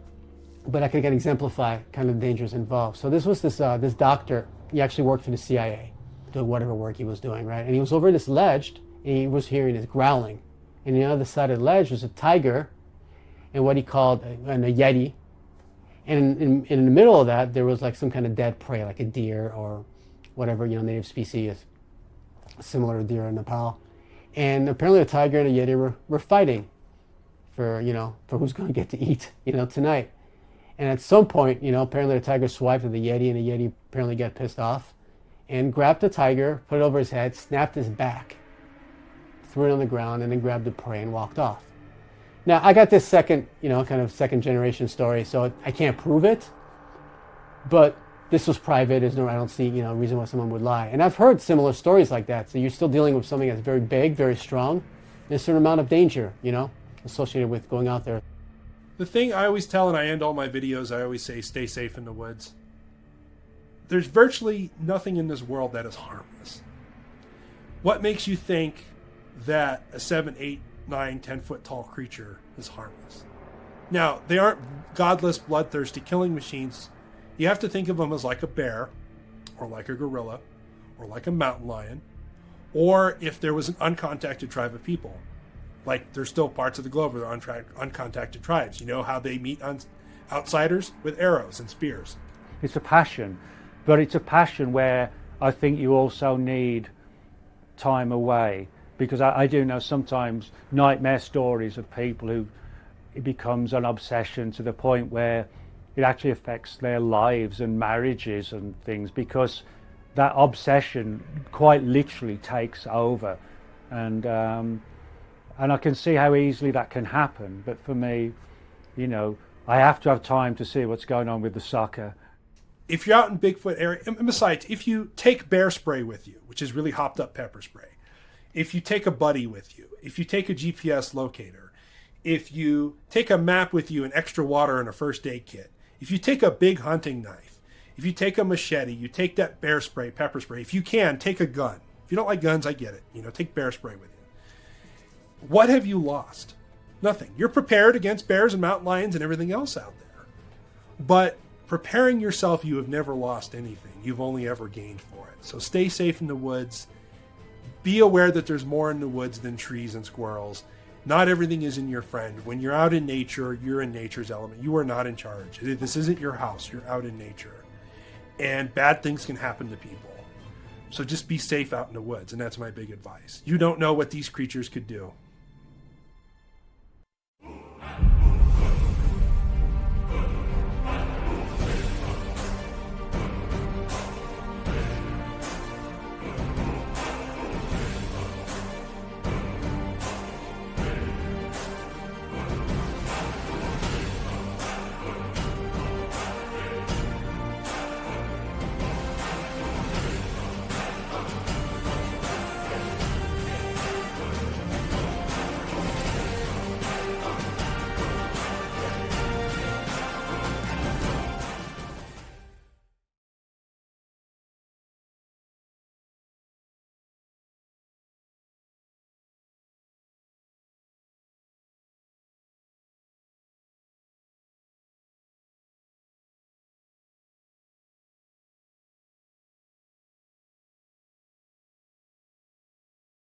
C: but I can exemplify kind of the dangers involved. So this was this doctor. He actually worked for the CIA, doing whatever work he was doing, right? And he was over this ledge, and he was hearing this growling. And on the other side of the ledge was a tiger and what he called a yeti. And in the middle of that, there was like some kind of dead prey, like a deer or whatever, native species, similar to deer in Nepal. And apparently the tiger and the yeti were fighting for who's going to get to eat, tonight. And at some point, apparently the tiger swiped at the yeti, and the yeti apparently got pissed off and grabbed the tiger, put it over his head, snapped his back, threw it on the ground, and then grabbed the prey and walked off. Now, I got this second, kind of second generation story, so I can't prove it, but this was private. I don't see, reason why someone would lie. And I've heard similar stories like that. So you're still dealing with something that's very big, very strong, and a certain amount of danger, associated with going out there.
A: The thing I always tell, and I end all my videos, I always say, stay safe in the woods. There's virtually nothing in this world that is harmless. What makes you think that a 7, 8, 9, 10 foot tall creature is harmless? Now, they aren't godless, bloodthirsty killing machines. You have to think of them as like a bear, or like a gorilla, or like a mountain lion, or if there was an uncontacted tribe of people. Like, there's still parts of the globe where there are uncontacted tribes. You know how they meet outsiders? With arrows and spears.
B: It's a passion, but it's a passion where I think you also need time away. Because I do know sometimes nightmare stories of people who it becomes an obsession to the point where it actually affects their lives and marriages and things, because that obsession quite literally takes over. And I can see how easily that can happen. But for me, I have to have time to see what's going on with the sucker.
A: If you're out in Bigfoot area, and besides, if you take bear spray with you, which is really hopped up pepper spray, if you take a buddy with you, if you take a GPS locator, if you take a map with you and extra water and a first aid kit, if you take a big hunting knife, if you take a machete, you take that bear spray, pepper spray, if you can, take a gun. If you don't like guns, I get it. Take bear spray with you. What have you lost? Nothing. You're prepared against bears and mountain lions and everything else out there. But preparing yourself, you have never lost anything. You've only ever gained for it. So stay safe in the woods. Be aware that there's more in the woods than trees and squirrels. Not everything is in your friend. When you're out in nature, you're in nature's element. You are not in charge. This isn't your house. You're out in nature. And bad things can happen to people. So just be safe out in the woods. And that's my big advice. You don't know what these creatures could do.